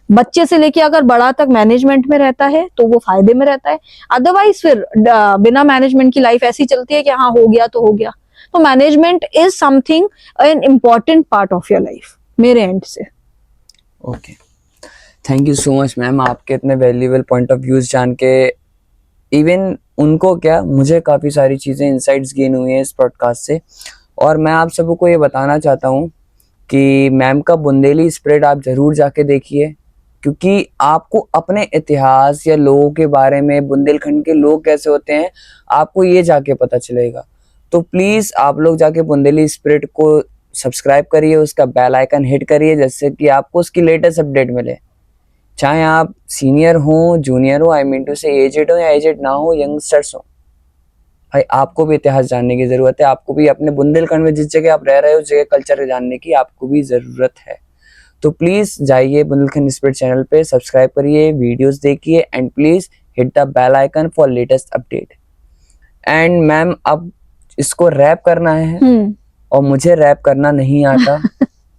बच्चे से लेके अगर बड़ा तक मैनेजमेंट में रहता है तो वो फायदे में रहता है, अदरवाइज फिर बिना मैनेजमेंट की लाइफ ऐसी चलती है कि हाँ हो गया तो हो गया। तो management is something an important part of your life, मेरे एंड से।
Okay, thank you so much ma'am, आपके इतने वैल्यूएबल पॉइंट ऑफ व्यूज जान के इवन उनको क्या, मुझे काफ़ी सारी चीज़ें इंसाइट्स गेन हुई हैं इस पॉडकास्ट से। और मैं आप सबको ये बताना चाहता हूँ कि मैम का बुंदेली स्प्रेड आप ज़रूर जाके देखिए, क्योंकि आपको अपने इतिहास या लोगों के बारे में, बुंदेलखंड के लोग कैसे होते हैं, आपको ये जाके पता चलेगा। तो प्लीज़ आप लोग जाके बुंदेली स्प्रेड को सब्सक्राइब करिए, उसका बेल आइकन हिट करिए, जिससे कि आपको उसकी लेटेस्ट अपडेट मिले। चाहे आप सीनियर हो, जूनियर हो, आई मीन टू से एजेड हो या एजेड ना हो, यंगस्टर्स हो, भाई आपको भी इतिहास जानने की ज़रूरत है, आपको भी अपने बुंदेलखंड में जिस जगह आप रह रहे हो उस जगह कल्चर जानने की आपको भी ज़रूरत है। तो प्लीज़ जाइए बुंदेलखंड स्प्रेड चैनल पे, सब्सक्राइब करिए, वीडियोस देखिए, and please hit the bell icon for latest update. And ma'am, अब इसको रैप करना है और मुझे रैप करना नहीं आता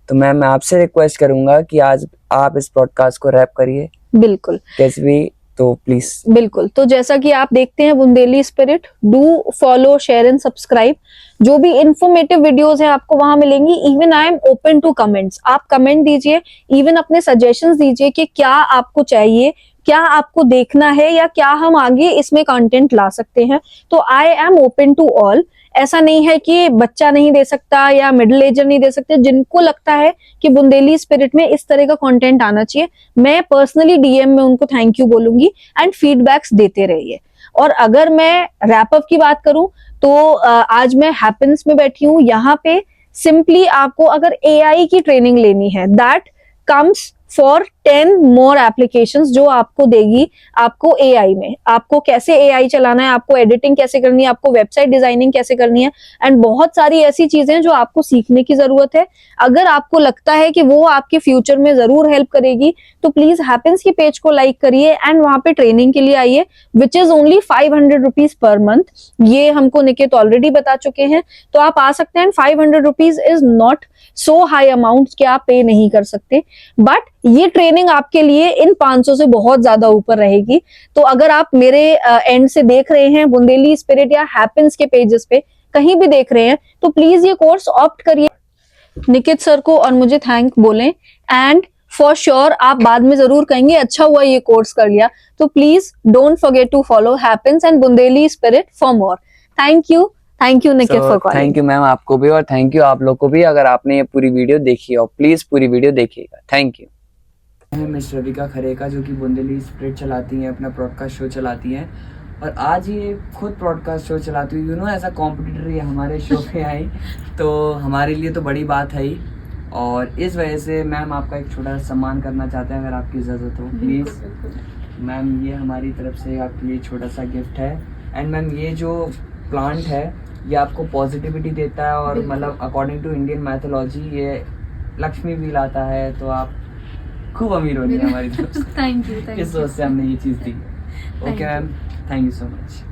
तो मैम मैं आपसे रिक्वेस्ट करूंगा कि आज आप इस पॉडकास्ट को रैप करिए।
बिल्कुल,
कैसे भी, तो प्लीज।
बिल्कुल। तो जैसा कि आप देखते हैं Bundeli spirit, do follow, share and subscribe. जो भी इंफॉर्मेटिव वीडियोस हैं आपको वहां मिलेंगी। Even I am open to comments, आप कमेंट दीजिए, इवन अपने सजेशंस दीजिए कि क्या आपको चाहिए, क्या आपको देखना है, या क्या हम आगे इसमें कंटेंट ला सकते हैं। तो I am open to all, ऐसा नहीं है कि बच्चा नहीं दे सकता या मिडिल एजर नहीं दे सकते, जिनको लगता है कि बुंदेली स्पिरिट में इस तरह का कंटेंट आना चाहिए, मैं पर्सनली डीएम में उनको थैंक यू बोलूंगी एंड फीडबैक्स देते रहिए। और अगर मैं रैप अप की बात करूं तो आज मैं हैपेंस में बैठी हूं। यहाँ पे सिंपली आपको अगर एआई की ट्रेनिंग लेनी है, that comes for 10 more applications जो आपको देगी आपको एआई में, आपको कैसे एआई चलाना है, आपको एडिटिंग कैसे करनी है, आपको वेबसाइट डिजाइनिंग कैसे करनी है, एंड बहुत सारी ऐसी चीजें हैं जो आपको सीखने की जरूरत है। अगर आपको लगता है कि वो आपके फ्यूचर में जरूर हेल्प करेगी तो प्लीज हैपेंस की पेज को लाइक करिए एंड वहां पे ट्रेनिंग के लिए आइए, which is only 500 rupees per month. ये हमको निकेत ऑलरेडी बता चुके हैं, तो आप आ सकते हैं। 500 rupees is not so high amount कि आप पे नहीं कर सकते, बट ये ट्रेनिंग आपके लिए इन 500 से बहुत ज्यादा ऊपर रहेगी। तो अगर आप मेरे एंड से देख रहे हैं, बुंदेली स्पिरिट या हैपेंस के पेजेस पे कहीं भी देख रहे हैं, तो प्लीज ये कोर्स ऑप्ट करिए। निकित सर को और मुझे थैंक बोलें, एंड फॉर श्योर आप बाद में जरूर कहेंगे अच्छा हुआ ये कोर्स कर लिया। तो please don't forget to follow happens and Bundeli spirit for more. Thank you Nikit for calling.
Thank you ma'am आपको भी, और थैंक यू आप लोग को भी अगर आपने ये पूरी वीडियो देखी हो, प्लीज पूरी वीडियो देखिएगा। Thank you. मिस रविका खरेका जो कि बुंदेली स्पिरिट चलाती हैं, अपना ब्रॉडकास्ट शो चलाती हैं, और आज ये खुद ब्रॉडकास्ट शो चलाती हुई एज अ कॉम्पिटिटर ये हमारे शो पे आई, तो हमारे लिए तो बड़ी बात है ही। और इस वजह से मैम आपका एक छोटा सा सम्मान करना चाहते हैं, अगर आपकी इजाज़त हो प्लीज़। मैम ये हमारी तरफ से आपके लिए छोटा सा गिफ्ट है। एंड मैम ये जो प्लांट है ये आपको पॉजिटिविटी देता है, और मतलब अकॉर्डिंग टू इंडियन मैथोलॉजी ये लक्ष्मी भी लाता है, तो आप खूब अमीर होनी है हमारी तरफ से।
थैंक यू
इस सोच से हमने ये चीज़ दी। Okay ma'am, thank you so much.